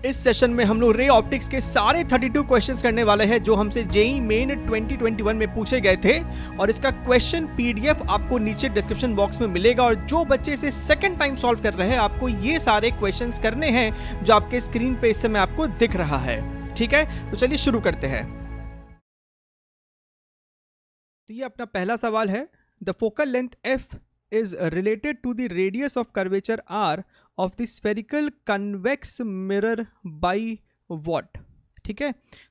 इस सेशन में हम लोग रे ऑप्टिक्स के सारे 32 क्वेश्चंस करने वाले हैं जो हमसे जेईई मेन 2021 में पूछे गए थे और इसका क्वेश्चन पीडीएफ आपको नीचे डिस्क्रिप्शन बॉक्स में मिलेगा। और जो बच्चे इसे सेकंड टाइम सॉल्व कर रहे हैं आपको ये सारे क्वेश्चंस करने हैं जो आपके स्क्रीन पे इस समय आपको दिख रहा है। ठीक है, तो चलिए शुरू करते हैं। तो ये अपना पहला सवाल है, the focal length F is related to the radius of curvature r of the spherical convex mirror by what। ठीक है,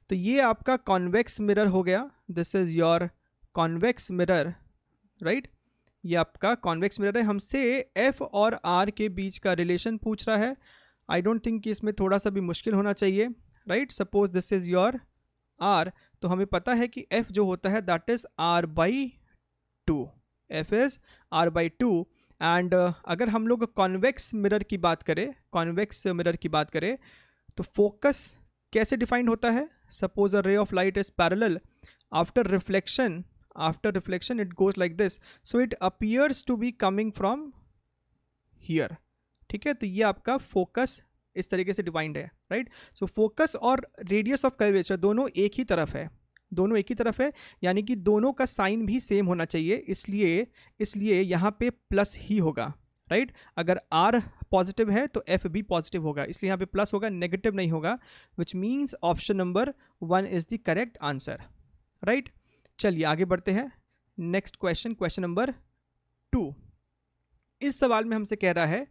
तो ये आपका convex mirror हो गया, this is your convex mirror, right? ये आपका convex mirror है। हमसे f और r के बीच का रिलेशन पूछ रहा है। I don't think कि इसमें थोड़ा सा भी मुश्किल होना चाहिए, right? Suppose this is your r, तो हमें पता है कि f जो होता है that is r by 2, f is r by 2। And अगर हम लोग कॉन्वेक्स मिरर की बात करें तो फोकस कैसे डिफाइंड होता है? Suppose a ray of light is parallel, after reflection it goes like this, so it appears to be coming from here. ठीक है, तो ये आपका फोकस इस तरीके से डिफाइंड है, राइट? सो फोकस और रेडियस ऑफ कर्वेचर दोनों एक ही तरफ है, यानी कि दोनों का साइन भी सेम होना चाहिए, इसलिए यहाँ पे प्लस ही होगा, राइट? अगर r पॉजिटिव है तो f भी पॉजिटिव होगा, इसलिए यहाँ पे प्लस होगा, नेगेटिव नहीं होगा, विच means option number 1 is the correct answer, right? चलिए आगे बढ़ते हैं। Next question number 2। इस सवाल में हमसे कह रहा है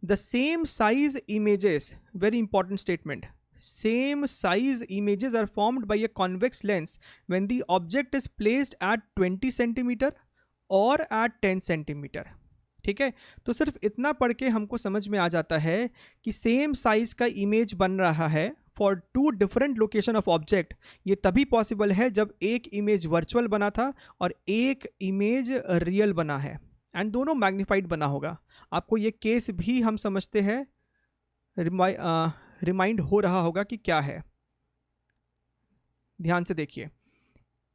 the same size images, very important statement, same size images are formed by a convex lens when the object is placed at 20 centimeter or at 10 centimeter। ठीक है, तो सिर्फ इतना पढ़ के हमको समझ में आ जाता है कि सेम साइज का इमेज बन रहा है for 2 different location of object. ये तभी पॉसिबल है जब एक इमेज वर्चुअल बना था और एक इमेज रियल बना है, एंड दोनों मैग्नीफाइड बना होगा। आपको ये केस भी हम समझते हैं रिमाइंड हो रहा होगा कि क्या है। ध्यान से देखिए,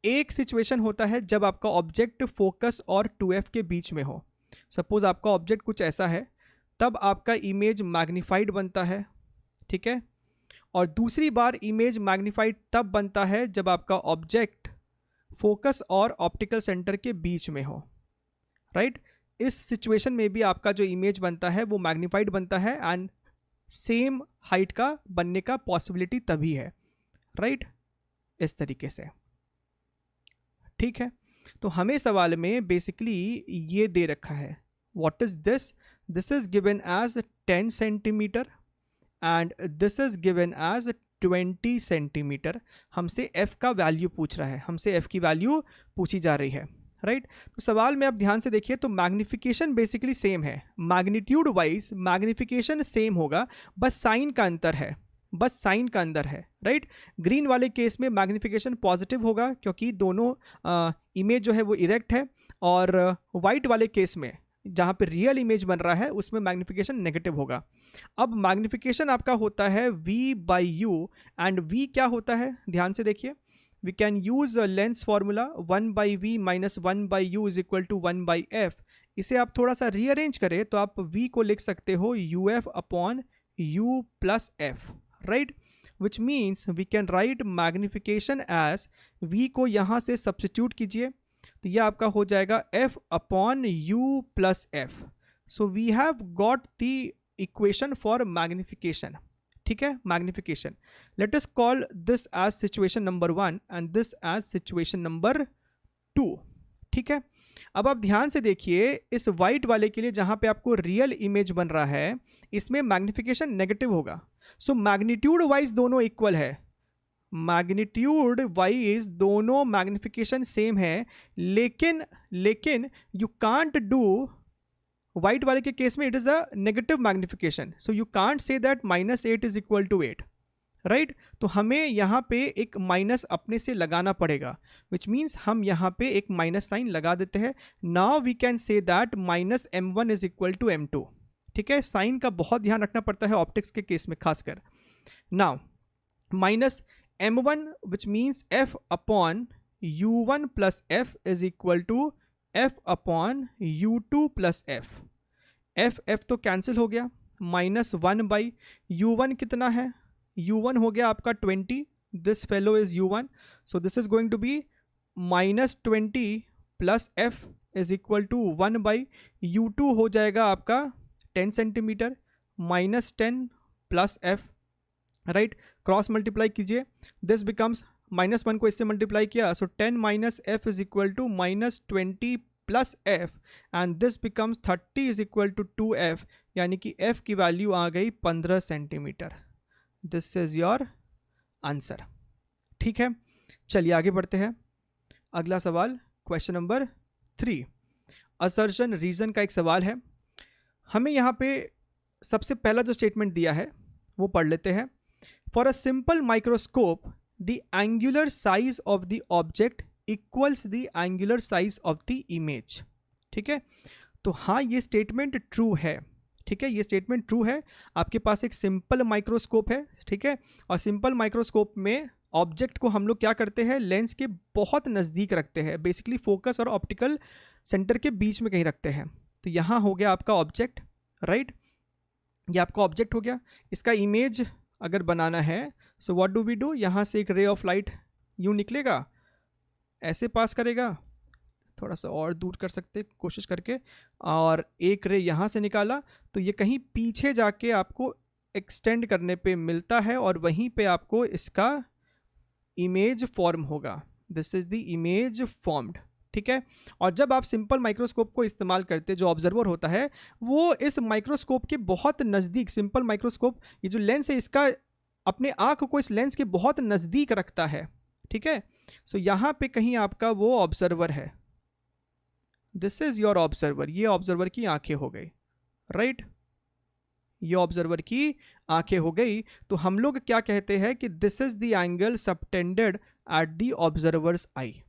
एक सिचुएशन होता है जब आपका ऑब्जेक्ट फोकस और 2f के बीच में हो। सपोज आपका ऑब्जेक्ट कुछ ऐसा है, तब आपका इमेज मैग्नीफाइड बनता है, ठीक है? और दूसरी बार इमेज मैग्नीफाइड तब बनता है जब आपका ऑब्जेक्ट फोकस और ऑप्टिकल सेंटर के बीच में हो, राइट? इस सिचुएशन में भी आपका जो इमेज बनता है वो मैग्नीफाइड बनता है एंड सेम हाइट का बनने का पॉसिबिलिटी तभी है, राइट? इस तरीके से, ठीक है? तो हमें सवाल में बेसिकली ये दे रखा है, what is this? This is given as 10 centimetre and this is given as 20 centimetre. हमसे f का वैल्यू पूछ रहा है, हमसे f की वैल्यू पूछी जा रही है, राइट? तो सवाल में आप ध्यान से देखिए तो मैग्निफिकेशन बेसिकली सेम है, मैग्नीट्यूड वाइज मैग्निफिकेशन सेम होगा, बस साइन का अंदर है, राइट? ग्रीन वाले केस में मैग्निफिकेशन पॉजिटिव होगा क्योंकि दोनों इमेज जो है वो इरेक्ट है, और वाइट वाले केस में जहाँ पे रियल इमेज बन रहा है उसमें मैग्निफिकेशन नेगेटिव होगा। अब मैग्निफिकेशन आपका होता है v by u, and v क्या होता है? ध्यान से देखिए, we can use a lens formula 1 by v minus 1 by u is equal to 1 by f। इसे आप थोड़ा सा रीअरेंज करें तो आप v को लिख सकते हो uf upon u plus f, right? which means we can write magnification as v को यहाँ से सब्स्टिट्यूट कीजिए तो यह आपका हो जाएगा f upon u plus f। so we have got the equation for magnification, ठीक है? Magnification, let us call this as situation number 1 and this as situation number 2, ठीक है? अब आप ध्यान से देखिए, इस वाइट वाले के लिए जहां पे आपको रियल इमेज बन रहा है इसमें मैग्निफिकेशन नेगेटिव होगा। सो मैग्नीट्यूड वाइज दोनों इक्वल है, मैग्नीट्यूड वाइज दोनों मैग्निफिकेशन सेम है, लेकिन यू कांट डू, वाइट वाले के केस में it is a negative magnification, so you can't say that -8 is equal to 8, right? तो हमें यहाँ पे एक माइनस अपने से लगाना पड़ेगा, विच मीन्स हम यहाँ पे एक माइनस साइन लगा देते हैं। Now we can say that -m1 is equal to m2, ठीक है? साइन का बहुत ध्यान रखना पड़ता है ऑप्टिक्स के केस में खासकर। Now -m1 which means f upon u1 plus f is equal to f upon u2 plus f तो कैंसिल हो गया, -1 बाई u1 कितना है? u1 हो गया आपका 20, this fellow is u1, so this is going to be -20 plus f is equal to 1 by u2 हो जाएगा आपका 10 centimetre -10 plus f, right, cross multiply कीजिए, दिस बिकम्स -1 को इससे मल्टीप्लाई किया, so 10 minus F is equal to -20 plus F, and this becomes 30 is equal to 2f, यानी कि f की वैल्यू आ गई 15 centimetre. This is your answer. ठीक है, चलिए आगे बढ़ते हैं। अगला सवाल क्वेश्चन नंबर 3, असर्शन रीजन का एक सवाल है। हमें यहाँ पे सबसे पहला जो स्टेटमेंट दिया है वो पढ़ लेते हैं। For a simple microscope the angular size of the object equals the angular size of the image. ठीक है, तो हाँ ये स्टेटमेंट ट्रू है। ठीक है, ये स्टेटमेंट ट्रू है। आपके पास एक सिंपल माइक्रोस्कोप है, ठीक है, और सिंपल माइक्रोस्कोप में ऑब्जेक्ट को हम लोग क्या करते हैं, लेंस के बहुत नज़दीक रखते हैं, बेसिकली फोकस और ऑप्टिकल सेंटर के बीच में कहीं रखते हैं। तो यहाँ हो गया आपका ऑब्जेक्ट, राइट, ये आपका ऑब्जेक्ट हो गया। इसका इमेज अगर बनाना है, so what do we do, यहाँ से एक रे ऑफ लाइट यूँ निकलेगा, ऐसे पास करेगा, थोड़ा सा और दूर कर सकते कोशिश करके, और एक रे यहाँ से निकाला, तो ये कहीं पीछे जाके आपको एक्सटेंड करने पे मिलता है और वहीं पे आपको इसका इमेज फॉर्म होगा। This is the image formed. ठीक है, और जब आप सिंपल माइक्रोस्कोप को इस्तेमाल करते, जो ऑब्जर्वर होता है वो इस माइक्रोस्कोप के बहुत नज़दीक, सिंपल माइक्रोस्कोप ये जो लेंस है इसका अपने आँख को इस लेंस के बहुत नज़दीक रखता है। ठीक है, सो यहाँ पे कहीं आपका वो ऑब्जर्वर है, दिस इज योर ऑब्जर्वर, ये ऑब्जर्वर की आंखें हो गई, राइट, ये ऑब्जर्वर की आंखें हो गई। तो हम लोग क्या कहते हैं कि this is the angle subtended at the observers I,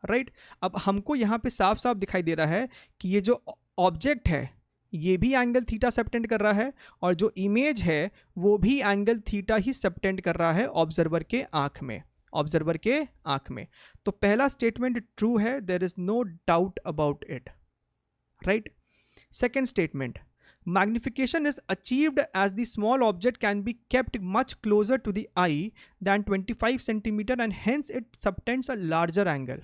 right. अब हमको यहाँ पे साफ साफ दिखाई दे रहा है कि ये जो ऑब्जेक्ट है ये भी एंगल थीटा सबटेंड कर रहा है, और जो इमेज है वो भी एंगल थीटा ही सबटेंड कर रहा है ऑब्जर्वर के आंख में, ऑब्जर्वर के आंख में। तो पहला स्टेटमेंट ट्रू है, there is no doubt about it, right. Second statement, magnification is achieved as the small object can be kept much closer to the eye than 25 centimeter and hence it subtends a larger angle।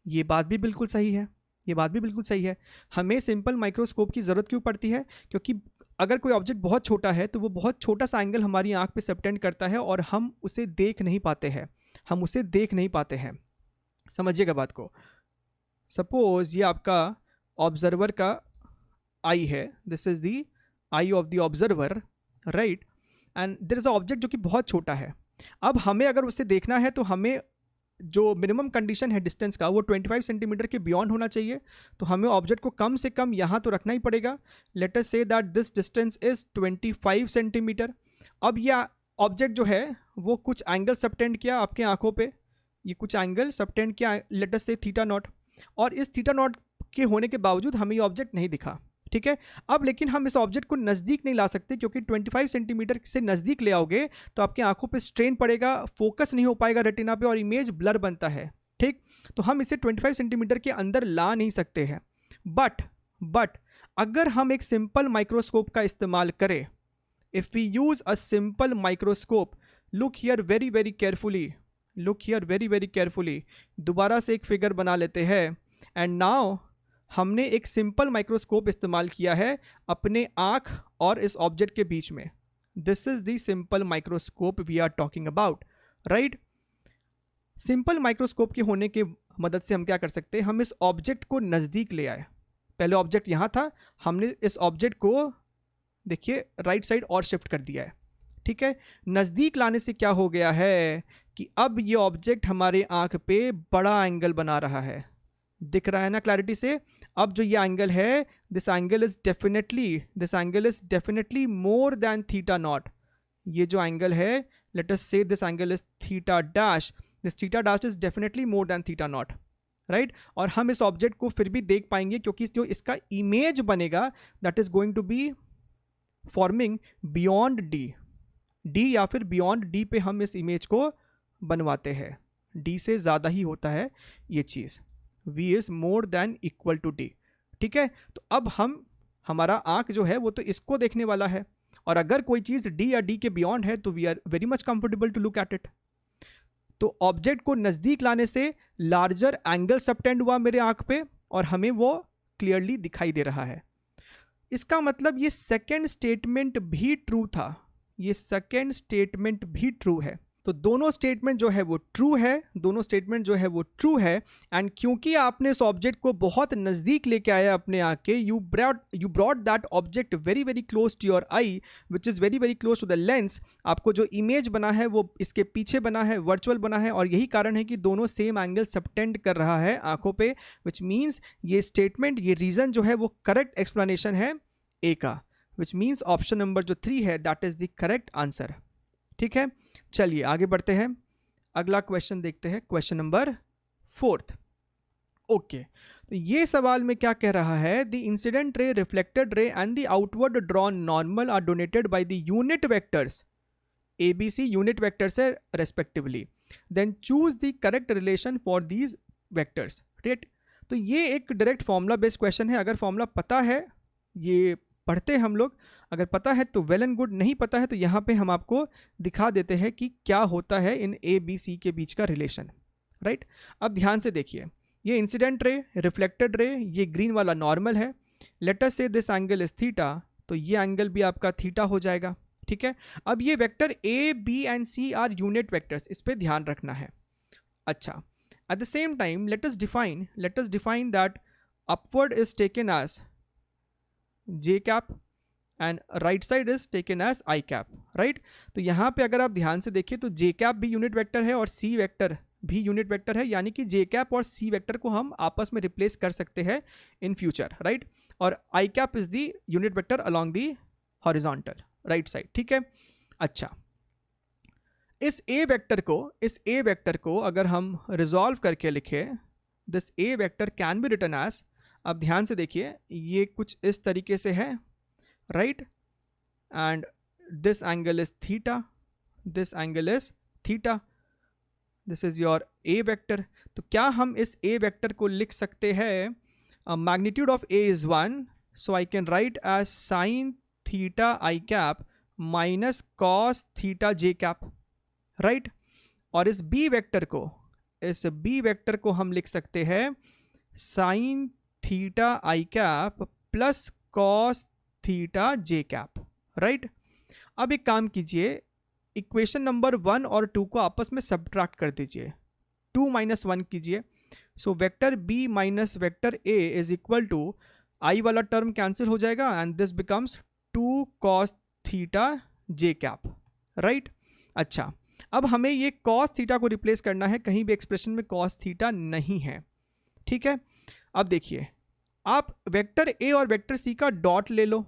ये बात भी बिल्कुल सही है, ये बात भी बिल्कुल सही है। हमें सिंपल माइक्रोस्कोप की ज़रूरत क्यों पड़ती है, क्योंकि अगर कोई ऑब्जेक्ट बहुत छोटा है तो वो बहुत छोटा सा एंगल हमारी आंख पे सबटेंड करता है और हम उसे देख नहीं पाते हैं, हम उसे देख नहीं पाते हैं। समझिएगा बात को। सपोज ये आपका ऑब्जर्वर का आई है, this is the eye of the observer, right, and there is a object जो कि बहुत छोटा है। अब हमें अगर उसे देखना है तो हमें जो मिनिमम कंडीशन है डिस्टेंस का वो 25 सेंटीमीटर के बियॉन्ड होना चाहिए। तो हमें ऑब्जेक्ट को कम से कम यहाँ तो रखना ही पड़ेगा। Late us say that this distance is 25 centimetre. अब यह ऑब्जेक्ट जो है वो कुछ एंगल सबटेंड किया आपके आंखों पे, ये कुछ एंगल सबटेंड किया, लेट अस से थीटा नॉट, और इस थीटा नॉट के होने के बावजूद हमें ये ऑब्जेक्ट नहीं दिखा। ठीक है, अब लेकिन हम इस ऑब्जेक्ट को नज़दीक नहीं ला सकते, क्योंकि 25 सेंटीमीटर से नज़दीक ले आओगे तो आपकी आंखों पे स्ट्रेन पड़ेगा, फोकस नहीं हो पाएगा रेटिना पे और इमेज ब्लर बनता है। ठीक, तो हम इसे 25 सेंटीमीटर के अंदर ला नहीं सकते हैं। बट अगर हम एक सिंपल माइक्रोस्कोप का इस्तेमाल करें, if we use a simple microscope, look here very very carefully, look here very very carefully, दोबारा से एक फिगर बना लेते हैं। एंड नाउ हमने एक सिंपल माइक्रोस्कोप इस्तेमाल किया है अपने आँख और इस ऑब्जेक्ट के बीच में। This is the simple microscope we are talking about, right. Simple microscope के होने की मदद से हम क्या कर सकते हैं, हम इस ऑब्जेक्ट को नज़दीक ले आए। पहले ऑब्जेक्ट यहाँ था, हमने इस ऑब्जेक्ट को देखिए राइट साइड और शिफ्ट कर दिया है। ठीक है, नज़दीक लाने से क्या हो गया है कि अब ये ऑब्जेक्ट हमारे आँख पे बड़ा एंगल बना रहा है, दिख रहा है ना क्लैरिटी से। अब जो ये एंगल है, this angle is definitely more than theta naught. ये जो एंगल है, late us say this angle is theta dash, this theta dash is definitely more than theta naught, right. और हम इस ऑब्जेक्ट को फिर भी देख पाएंगे क्योंकि जो इसका इमेज बनेगा that is going to be forming beyond D या फिर बियॉन्ड डी पे हम इस इमेज को बनवाते हैं। डी से ज़्यादा ही होता है ये चीज़, V is more than equal to D। ठीक है, तो अब हमारा आँख जो है वो तो इसको देखने वाला है, और अगर कोई चीज़ डी या डी के बियॉन्ड है तो we are very much comfortable to look at it. तो ऑब्जेक्ट को नज़दीक लाने से लार्जर एंगल सबटेंड हुआ मेरे आंख पे और हमें वो क्लियरली दिखाई दे रहा है। इसका मतलब ये सेकेंड स्टेटमेंट भी ट्रू था, ये सेकेंड स्टेटमेंट भी ट्रू है। तो दोनों स्टेटमेंट जो है वो ट्रू है, दोनों स्टेटमेंट जो है वो ट्रू है। एंड क्योंकि आपने इस ऑब्जेक्ट को बहुत नज़दीक लेके आया अपने आके, you brought that object very very close to your eye which is very very close to the lens. आपको जो इमेज बना है वो इसके पीछे बना है, वर्चुअल बना है, और यही कारण है कि दोनों सेम एंगल सबटेंड कर रहा है आंखों पे, विच मीन्स ये स्टेटमेंट, ये रीज़न जो है वो करेक्ट एक्सप्लेनेशन है ए का, विच मीन्स ऑप्शन नंबर जो 3 है that is the correct answer. ठीक है, चलिए आगे बढ़ते हैं, अगला क्वेश्चन देखते हैं, क्वेश्चन नंबर 4। ओके, तो ये सवाल में क्या कह रहा है, the incident ray, reflected ray and the outward drawn normal are donated by the unit vectors A B C, unit vectors है respectively, then choose the correct relation for these vectors. Right, तो ये एक direct formula based question है। अगर formula पता है, ये पढ़ते हैं हम लोग, अगर पता है तो वेल एंड गुड, नहीं पता है तो यहाँ पे हम आपको दिखा देते हैं कि क्या होता है इन ए बी सी के बीच का रिलेशन। राइट, अब ध्यान से देखिए, ये इंसिडेंट रे, रिफ्लेक्टेड रे, ये ग्रीन वाला नॉर्मल है। Late us say this angle is theta, तो ये एंगल भी आपका थीटा हो जाएगा। ठीक है, अब ये vector A B and C are unit vectors, इस पर ध्यान रखना है। अच्छा, at the same time let us define that upward is taken as J cap and right side is taken as I cap. Right, तो यहाँ पे अगर आप ध्यान से देखिए तो जे कैप भी यूनिट वेक्टर है और सी वेक्टर भी यूनिट वेक्टर है, यानी कि जे कैप और सी वेक्टर को हम आपस में रिप्लेस कर सकते हैं इन फ्यूचर। राइट, और I cap is the unit vector along the horizontal right side. ठीक है, अच्छा, इस ए वेक्टर को अगर हम रिजॉल्व करके लिखें, this A vector can be written as, अब ध्यान से देखिए, ये कुछ इस तरीके से है। Right, and this angle is theta, this angle is theta, this is your A vector. तो क्या हम इस ए वेक्टर को लिख सकते हैं, magnitude of A is 1, so I can write as sine theta I cap minus cos theta J cap. Right, और इस बी वेक्टर को हम लिख सकते हैं sine theta I cap plus cos theta J cap. Right, अब एक काम कीजिए, इक्वेशन नंबर 1 और 2 को आपस में सब्ट्रैक्ट कर दीजिए, 2 माइनस 1 कीजिए। So vector B minus vector A is equal to, I वाला टर्म कैंसिल हो जाएगा and this becomes 2 cos theta J cap. Right, अच्छा, अब हमें ये कॉस थीटा को रिप्लेस करना है, कहीं भी एक्सप्रेशन में कॉस थीटा नहीं है। ठीक है, अब देखिए, आप वेक्टर ए और वेक्टर सी का डॉट ले लो।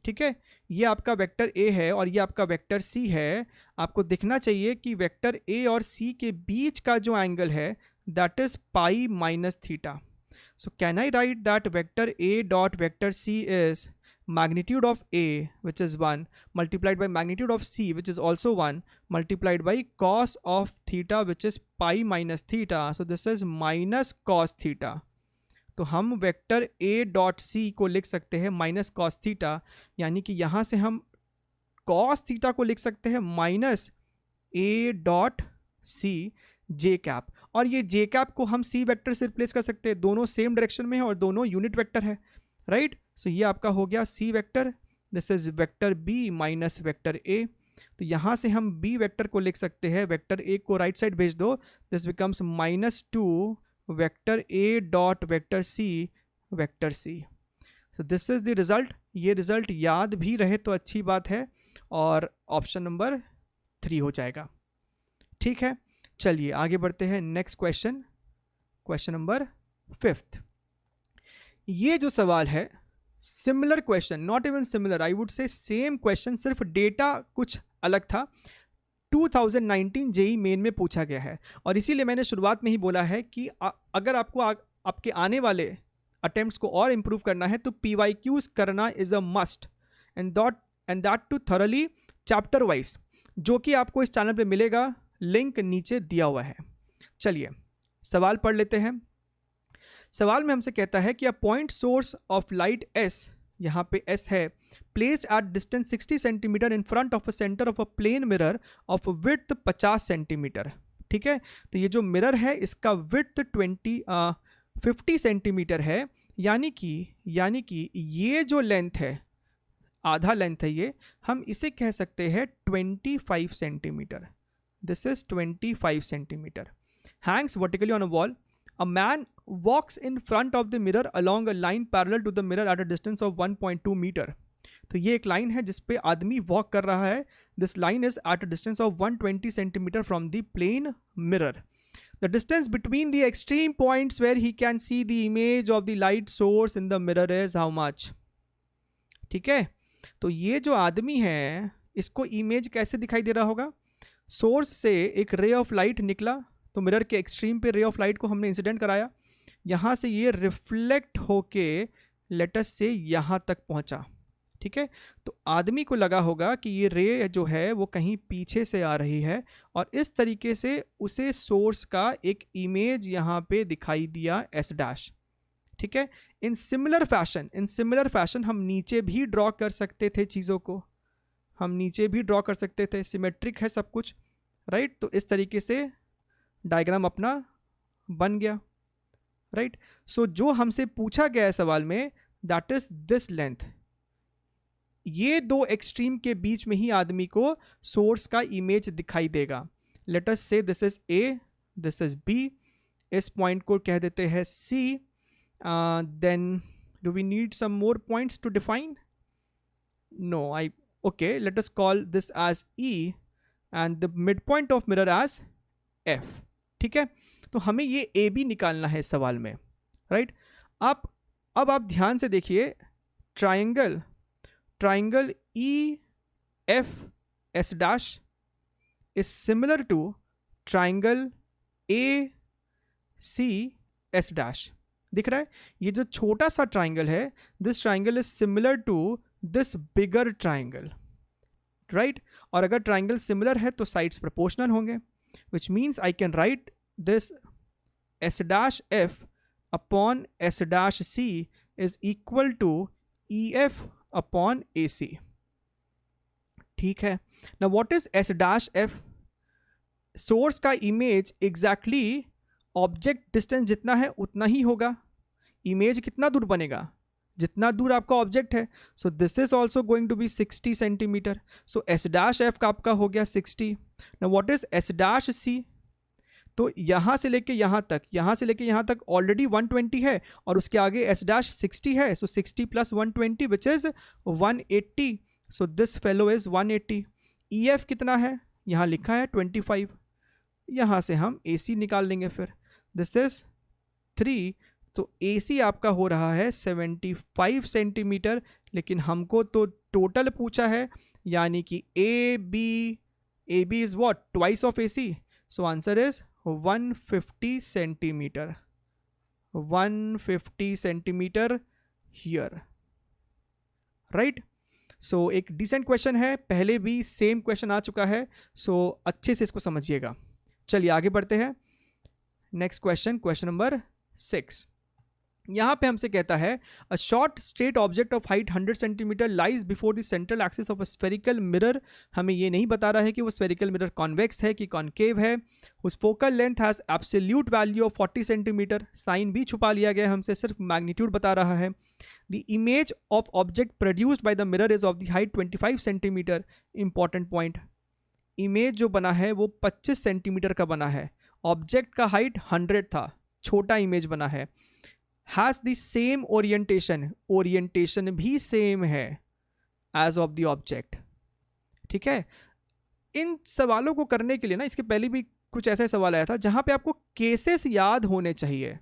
ठीक है, ये आपका वेक्टर ए है और ये आपका वेक्टर सी है। आपको दिखना चाहिए कि वेक्टर ए और सी के बीच का जो एंगल है that is pi minus theta. So can I write that vector A dot vector C is magnitude of A which is 1 multiplied by magnitude of C which is also 1 multiplied by cos of theta which is pi minus theta, so this is minus cos theta। तो हम vector A dot C को लिख सकते हैं minus cos theta, यानी कि यहाँ से हम कॉस थीटा को लिख सकते हैं minus A dot C J cap, और ये जे कैप को हम C वेक्टर से रिप्लेस कर सकते हैं, दोनों सेम डायरेक्शन में है और दोनों यूनिट वेक्टर है। राइट, सो ये आपका हो गया C vector, this is vector B minus vector A. तो यहाँ से हम बी वेक्टर को लिख सकते हैं, वेक्टर ए को राइट साइड भेज दो, this becomes -2 vector A dot vector C. So this is the result. ये रिजल्ट याद भी रहे तो अच्छी बात है और ऑप्शन नंबर 3 हो जाएगा। ठीक है, चलिए आगे बढ़ते हैं, नेक्स्ट क्वेश्चन, क्वेश्चन नंबर 5। ये जो सवाल है, similar question, not even similar, I would से सेम क्वेश्चन, सिर्फ डेटा कुछ अलग था, 2019 जेई मेन में पूछा गया है। और इसीलिए मैंने शुरुआत में ही बोला है कि अगर आपको आपके आने वाले अटेम्प्ट्स को और इम्प्रूव करना है तो PYQs करना is a must, and that too thoroughly chapter wise, जो कि आपको इस चैनल पे मिलेगा, लिंक नीचे दिया हुआ है। चलिए सवाल पढ़ लेते हैं। सवाल में हमसे कहता है कि a point source of light S, यहाँ पे S है, placed at distance 60 centimetre in front of a centre of a plane mirror of width 50 centimetre. ठीक है, तो ये जो मिरर है इसका विड्थ 50 सेंटीमीटर है, यानी कि ये जो लेंथ है, आधा लेंथ है ये, हम इसे कह सकते हैं 25 centimetre. This is 25 centimetre. Hanks vertically on a wall. A man walks in front of the mirror along a line parallel to the mirror at a distance of 1.2 meter. तो ये एक लाइन है जिस पे आदमी वॉक कर रहा है. This line is at a distance of 120 centimetre from the plane mirror. The distance between the extreme points where he can see the image of the light source in the mirror is how much? ठीक है, तो ये जो आदमी है इसको image कैसे दिखाई दे रहा होगा? सोर्स से एक रे ऑफ लाइट निकला, तो मिरर के एक्सट्रीम पे रे ऑफ लाइट को हमने इंसिडेंट कराया, यहाँ से ये रिफ्लेक्ट होके लेटस से यहाँ तक पहुँचा. ठीक है, तो आदमी को लगा होगा कि ये रे जो है वो कहीं पीछे से आ रही है, और इस तरीके से उसे सोर्स का एक इमेज यहाँ पे दिखाई दिया एस डैश. ठीक है, इन सिमिलर फैशन हम नीचे भी ड्रॉ कर सकते थे चीज़ों को, हम नीचे भी ड्रॉ कर सकते थे, सिमेट्रिक है सब कुछ, राइट. तो इस तरीके से डायग्राम अपना बन गया, राइट. सो जो हमसे पूछा गया है सवाल में, दैट इज दिस लेंथ. ये दो एक्सट्रीम के बीच में ही आदमी को सोर्स का इमेज दिखाई देगा. Let us say this is A, this is B, इस पॉइंट को कह देते हैं C. Then do we need some more points to define? No, okay, let us call this as E and the midpoint of mirror as F. ठीक है, तो हमें ये ए बी निकालना है इस सवाल में, राइट. अब आप ध्यान से देखिए, triangle E F S dash is similar to triangle A C S dash. दिख रहा है, ये जो छोटा सा ट्राइंगल है, this triangle is similar to this bigger triangle, right. और अगर ट्राइंगल सिमिलर है तो साइड्स प्रोपोर्शनल होंगे, which means I can write this S dash F upon S dash C is equal to EF upon AC. ठीक है, now what is S dash F? Source का image exactly object distance जितना है उतना ही होगा. Image कितना दूर बनेगा? जितना दूर आपका ऑब्जेक्ट है. So this is also going to be 60 centimetre. So S dash F का आपका हो गया 60. Now what is S dash C? तो यहाँ से लेके यहाँ तक ऑलरेडी 120 है, और उसके आगे एस डैश 60 है. सो 60 plus 120 which is 180. So this fellow is 180. E F कितना है? यहाँ लिखा है 25. यहाँ से हम ए सी निकाल लेंगे फिर. This is 3. तो AC आपका हो रहा है 75 सेंटीमीटर, लेकिन हमको तो टोटल पूछा है, यानी कि AB is what? Twice of AC. So answer is 150 centimetre. 150 centimetre here, right. So एक डिसेंट क्वेश्चन है, पहले भी सेम क्वेश्चन आ चुका है, सो अच्छे से इसको समझिएगा. चलिए आगे बढ़ते हैं. Next question number 6. यहाँ पे हमसे कहता है a short straight object of height 100 centimetre lies before the central axis of a spherical mirror. हमें ये नहीं बता रहा है कि वो स्फेरिकल मिरर कॉन्वेक्स है कि कॉन्केव है. उस focal length has absolute value of 40 centimetre. Sign भी छुपा लिया गया, हमसे सिर्फ मैग्नीट्यूड बता रहा है. The image of object produced by the mirror is of the height 25 centimetre. Important point, image जो बना है वो 25 सेंटीमीटर का बना है. ऑब्जेक्ट का हाइट 100 था, छोटा इमेज बना है. has the same orientation भी सेम है as of the object. ठीक है, इन सवालों को करने के लिए ना, इसके पहले भी कुछ ऐसा सवाल आया था जहां पे आपको केसेस याद होने चाहिए.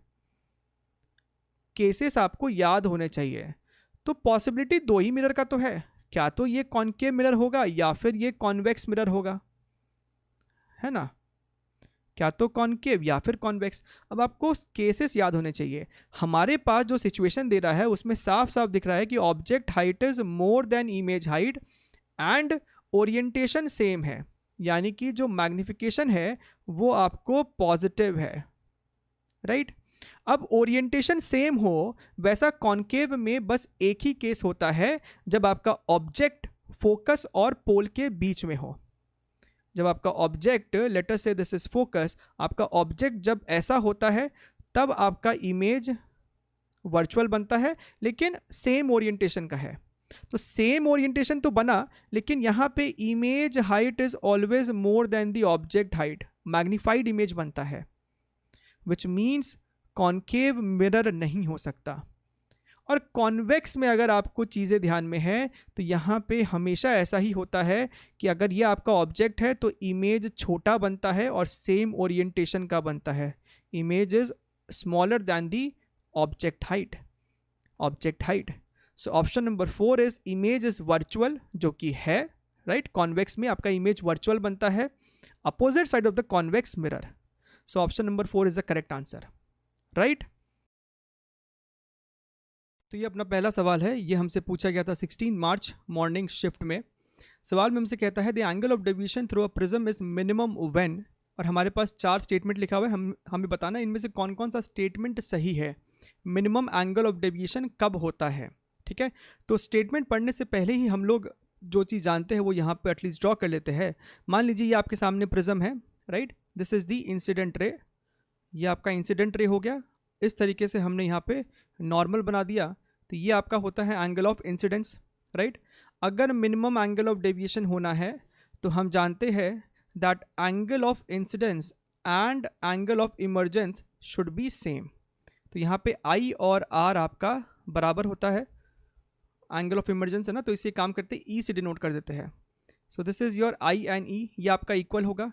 केसेस आपको याद होने चाहिए. तो पॉसिबिलिटी दो ही मिरर का तो है, क्या तो ये कॉन्केव मिरर होगा या फिर ये कॉन्वेक्स मिरर होगा, है ना. क्या तो कॉन्केव या फिर कॉन्वेक्स. अब आपको केसेस याद होने चाहिए. हमारे पास जो सिचुएशन दे रहा है उसमें साफ साफ दिख रहा है कि object height is more than image height and orientation same है, यानी कि जो मैग्निफिकेशन है वो आपको पॉजिटिव है, राइट. अब ओरिएंटेशन सेम हो वैसा कॉन्केव में बस एक ही केस होता है जब आपका ऑब्जेक्ट फोकस और पोल के बीच में हो। जब आपका object, late us say this is focus, आपका ऑब्जेक्ट जब ऐसा होता है तब आपका इमेज वर्चुअल बनता है, लेकिन सेम ओरिएंटेशन का है। तो सेम ओरिएंटेशन तो बना, लेकिन यहाँ पे image height is always more than the object height, magnified image बनता है, विच मीन्स कॉन्केव मिरर नहीं हो सकता। और कॉन्वेक्स में अगर आपको चीज़ें ध्यान में है तो यहाँ पे हमेशा ऐसा ही होता है कि अगर ये आपका ऑब्जेक्ट है तो इमेज छोटा बनता है और सेम ओरिएंटेशन का बनता है। Image is smaller than the object height. So option number 4 is image is virtual, जो कि है राइट। कॉन्वेक्स में आपका इमेज वर्चुअल बनता है, opposite side of the convex mirror. So option number 4 is the correct answer, right. तो ये अपना पहला सवाल है, ये हमसे पूछा गया था 16 मार्च मॉर्निंग शिफ्ट में। सवाल में हमसे कहता है the angle of deviation through a prism is minimum when, और हमारे पास 4 स्टेटमेंट लिखा हुआ है, हमें बताना इनमें से कौन कौन सा स्टेटमेंट सही है। मिनिमम एंगल ऑफ डेविएशन कब होता है, ठीक है। तो स्टेटमेंट पढ़ने से पहले ही हम लोग जो चीज़ जानते हैं वो यहाँ पे एटलीस्ट ड्रॉ कर लेते हैं। मान लीजिए ये आपके सामने प्रिज्म है, right. This is the incident रे, ये आपका इंसिडेंट रे हो गया। इस तरीके से हमने यहाँ पे नॉर्मल बना दिया, तो ये आपका होता है एंगल ऑफ इंसिडेंस, राइट। अगर मिनिमम एंगल ऑफ डेविएशन होना है तो हम जानते हैं that angle of incidence and angle of emergence should be same. तो यहाँ पे आई और आर आपका बराबर होता है, एंगल ऑफ इमर्जेंस है ना, तो इसे काम करते ई से डिनोट कर देते हैं। So this is your I and E, ये आपका इक्वल होगा,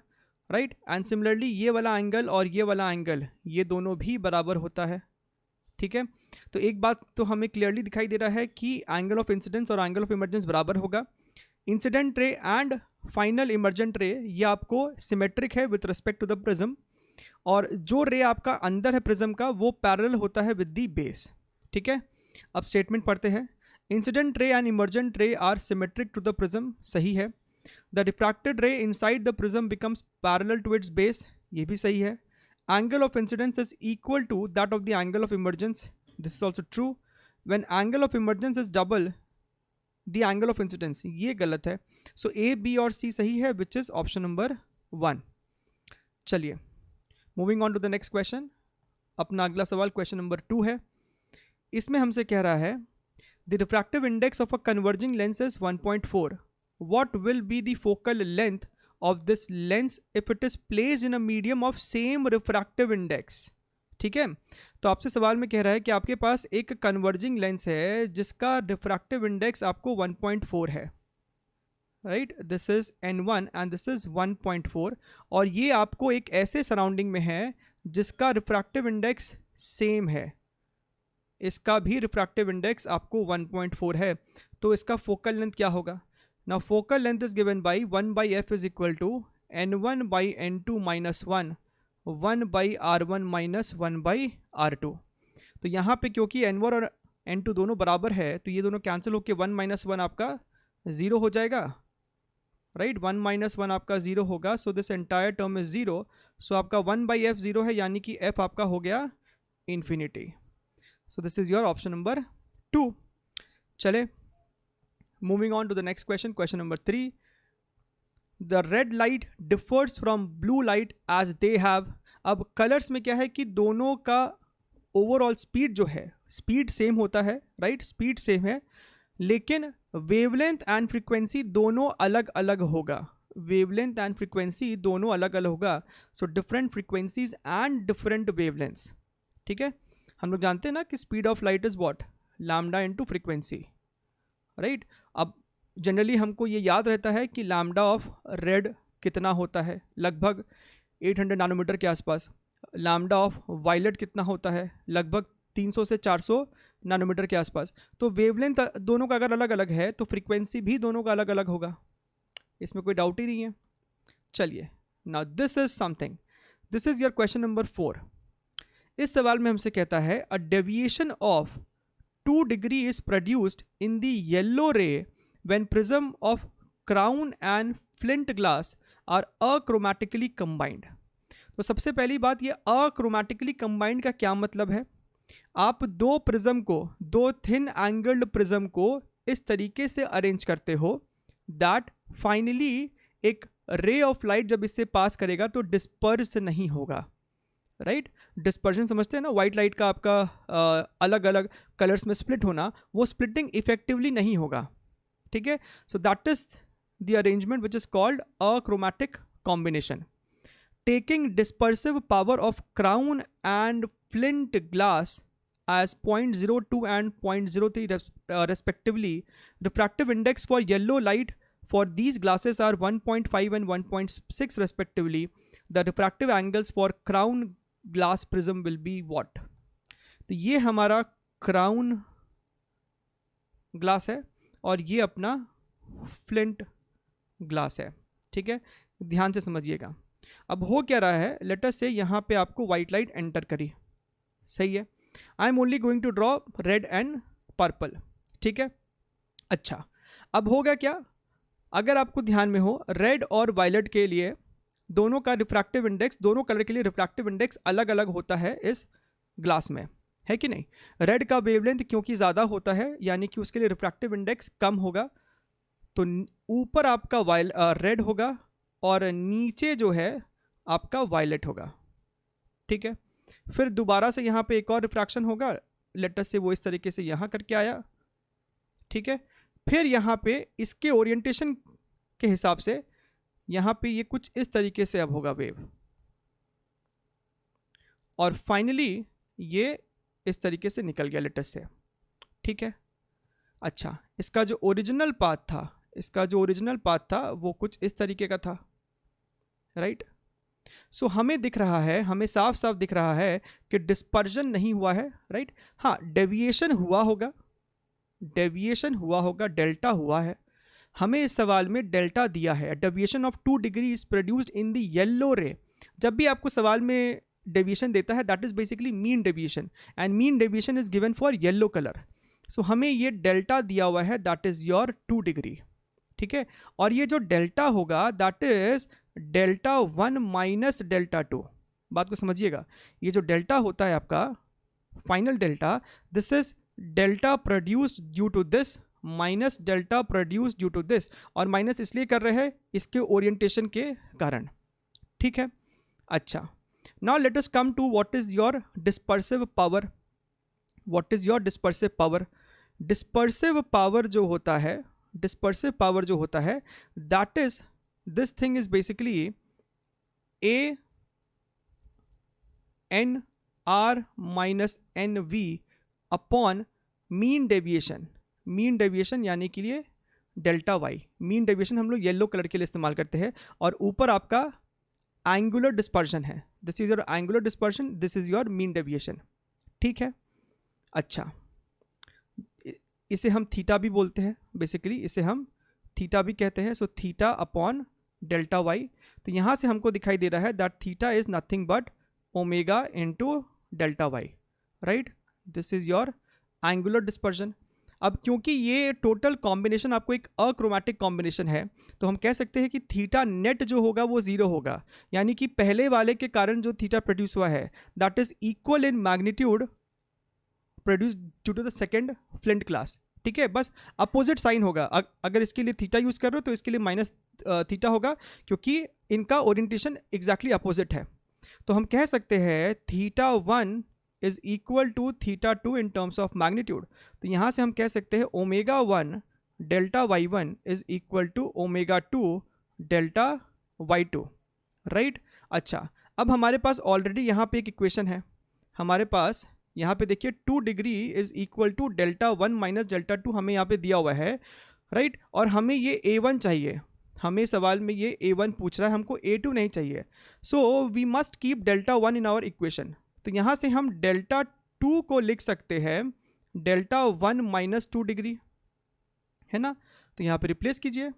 राइट। एंड सिमिलरली ये वाला एंगल और ये वाला एंगल, ये दोनों भी बराबर होता है, ठीक है। तो एक बात तो हमें क्लियरली दिखाई दे रहा है कि एंगल ऑफ इंसिडेंस और एंगल ऑफ इमर्जेंस बराबर होगा। Incident ray and final emergent रे ये आपको सिमेट्रिक है with respect to the prism, और जो रे आपका अंदर है प्रिज्म का वो पैरेलल होता है विद द बेस, ठीक है। अब स्टेटमेंट पढ़ते हैं। Incident ray and emergent ray are symmetric to the prism, सही है। The refracted ray inside the prism becomes parallel to its base, ये भी सही है। Angle of incidence is equal to that of the angle of emergence, this is also true. When angle of emergence is double the angle of incidence, ये गलत है। So A, B और C सही है, which is option number 1। चलिए moving on to the next question। अपना अगला सवाल क्वेश्चन नंबर 2 है। इसमें हमसे कह रहा है the refractive index of a converging lens is 1.4, what will be the focal length of this lens if it is placed in a medium of same refractive index, ठीक है। तो आपसे सवाल में कह रहा है कि आपके पास एक कन्वर्जिंग लेंस है जिसका रिफ्रैक्टिव इंडेक्स आपको 1.4 है, right. This is N1 and this is 1.4, और ये आपको एक ऐसे सराउंडिंग में है जिसका रिफ्रैक्टिव इंडेक्स सेम है, इसका भी रिफ्रैक्टिव इंडेक्स आपको 1.4 है। तो इसका फोकल लेंथ क्या होगा? Now focal length is given by 1 by f is equal to n1 by n2 minus 1, 1 by r1 minus 1 by r2। तो यहाँ पे क्योंकि n1 और n2 दोनों बराबर है तो ये दोनों कैंसिल होकर 1 माइनस 1 आपका 0 हो जाएगा, राइट। 1 माइनस 1 आपका 0 होगा, so this entire term is 0। सो आपका 1 बाई एफ 0 है, यानी कि f आपका हो गया infinity. So this is your option number 2। चले moving on to the next question, question number 3। the red light differs from blue light as they have। अब colours में क्या है कि दोनों का ओवरऑल स्पीड जो है, स्पीड सेम होता है, राइट। स्पीड सेम है, लेकिन वेवलेंथ एंड फ्रीक्वेंसी दोनों अलग अलग होगा। वेवलेंथ एंड फ्रीक्वेंसी दोनों अलग अलग होगा। So different frequencies and different wavelengths, ठीक है। हम लोग जानते हैं ना कि speed of light is what, lambda into frequency, right. अब जनरली हमको ये याद रहता है कि लैम्डा ऑफ रेड कितना होता है, लगभग 800 नैनोमीटर के आसपास। लैम्डा ऑफ वायलेट कितना होता है, लगभग 300 से 400 नैनोमीटर के आसपास। तो वेवलेंथ दोनों का अगर अलग अलग है तो फ्रीक्वेंसी भी दोनों का अलग अलग होगा, इसमें कोई डाउट ही नहीं है। चलिए now this is something, this is your question number 4। इस सवाल में हमसे कहता है a deviation of 2 degree is produced in the yellow ray when prism of crown and flint glass are achromatically combined। तो सबसे पहली बात, ये अक्रोमेटिकली कंबाइंड का क्या मतलब है? आप दो प्रिज्म को, दो थिन एंगल्ड प्रिज्म को इस तरीके से अरेंज करते हो दैट फाइनली एक रे ऑफ लाइट जब इससे पास करेगा तो डिस्पर्स नहीं होगा, राइट? डिस्पर्शन समझते हैं ना, व्हाइट लाइट का आपका अलग अलग कलर्स में स्प्लिट होना, वो स्प्लिटिंग इफेक्टिवली नहीं होगा, ठीक है? सो that is the arrangement which is called achromatic combination. Taking dispersive power of crown and flint glass as 0.02 and 0.03 respectively, refractive index for yellow light for these glasses are 1.5 and 1.6 respectively. The refractive angles for crown glass prism will be what? तो ये हमारा crown glass है और ये अपना flint glass है, ठीक है? ध्यान से समझिएगा. अब हो क्या रहा है, लेट अस से यहाँ पे आपको व्हाइट लाइट एंटर करी, सही है. I am only going to draw red and purple, ठीक है? अच्छा, अब होगा क्या, अगर आपको ध्यान में हो, रेड और वायलेट के लिए दोनों का रिफ्रैक्टिव इंडेक्स, दोनों कलर के लिए रिफ्रैक्टिव इंडेक्स अलग अलग होता है इस ग्लास में, है कि नहीं? रेड का वेवलेंथ क्योंकि ज़्यादा होता है, यानी कि उसके लिए रिफ्रैक्टिव इंडेक्स कम होगा, तो ऊपर आपका रेड होगा और नीचे जो है आपका वायलेट होगा, ठीक है? फिर दोबारा से यहाँ पे एक और रिफ्रैक्शन होगा, लेटस से वो इस तरीके से यहाँ करके आया, ठीक है? फिर यहाँ पे इसके ओरिएंटेशन के हिसाब से यहाँ पे ये कुछ इस तरीके से अब होगा वेव, और फाइनली ये इस तरीके से निकल गया लेटस से, ठीक है? अच्छा, इसका जो ओरिजिनल पाथ था वो कुछ इस तरीके का था, राइट? सो हमें दिख रहा है, हमें साफ साफ दिख रहा है कि डिस्पर्जन नहीं हुआ है, राइट? हाँ, डेविएशन हुआ होगा, डेल्टा हुआ है. हमें इस सवाल में डेल्टा दिया है. Deviation of 2 degree is produced in the yellow ray. जब भी आपको सवाल में डेविएशन देता है, that is basically mean deviation, and mean deviation is given for yellow colour. So हमें ये डेल्टा दिया हुआ है, दैट इज योर 2 डिग्री, ठीक है? और ये जो डेल्टा होगा that is delta 1 minus delta 2. बात को समझिएगा, ये जो डेल्टा होता है आपका final delta, this is delta produced due to this minus delta produced due to this, और माइनस इसलिए कर रहे हैं इसके ओरिएंटेशन के कारण, ठीक है? अच्छा, now let us come to what is your dispersive power. What is your dispersive power? Dispersive power जो होता है that is, this thing is basically a n r minus n v upon mean deviation यानी कि लिए delta Y. Mean deviation हम लोग yellow colour के लिए इस्तेमाल करते हैं, और ऊपर आपका एंगुलर डिस्पर्शन है. This is your angular dispersion, this is your mean deviation, ठीक है? अच्छा, इसे हम थीटा भी बोलते हैं, बेसिकली इसे हम थीटा भी कहते हैं. So theta upon delta Y. तो यहाँ से हमको दिखाई दे रहा है that theta is nothing but omega into delta Y, right? This is your angular dispersion. अब क्योंकि ये टोटल कॉम्बिनेशन आपको एक अक्रोमेटिक कॉम्बिनेशन है, तो हम कह सकते हैं कि थीटा नेट जो होगा वो 0 होगा, यानी कि पहले वाले के कारण जो थीटा प्रोड्यूस हुआ है that is equal in magnitude produce due to the second flint glass, ठीक है? बस अपोजिट साइन होगा. अगर इसके लिए थीटा यूज कर रहे हो तो इसके लिए माइनस थीटा होगा, क्योंकि इनका ओरिएंटेशन एग्जैक्टली अपोजिट है. तो हम कह सकते हैं theta 1 is equal to theta 2 in terms of magnitude. तो यहाँ से हम कह सकते हैं omega 1 delta Y 1 is equal to omega 2 delta Y 2, right? अच्छा, अब हमारे पास ऑलरेडी यहाँ पे एक इक्वेशन है. हमारे पास यहाँ पे देखिए 2 degree is equal to delta 1 minus delta 2 हमें यहाँ पे दिया हुआ है, राइट? और हमें ये A1 चाहिए. हमें सवाल में ये A1 पूछ रहा है, हमको A2 नहीं चाहिए. So we must keep delta 1 in our equation. तो यहाँ से हम डेल्टा 2 को लिख सकते हैं डेल्टा 1 माइनस 2 डिग्री, है ना? तो यहाँ पे रिप्लेस कीजिए.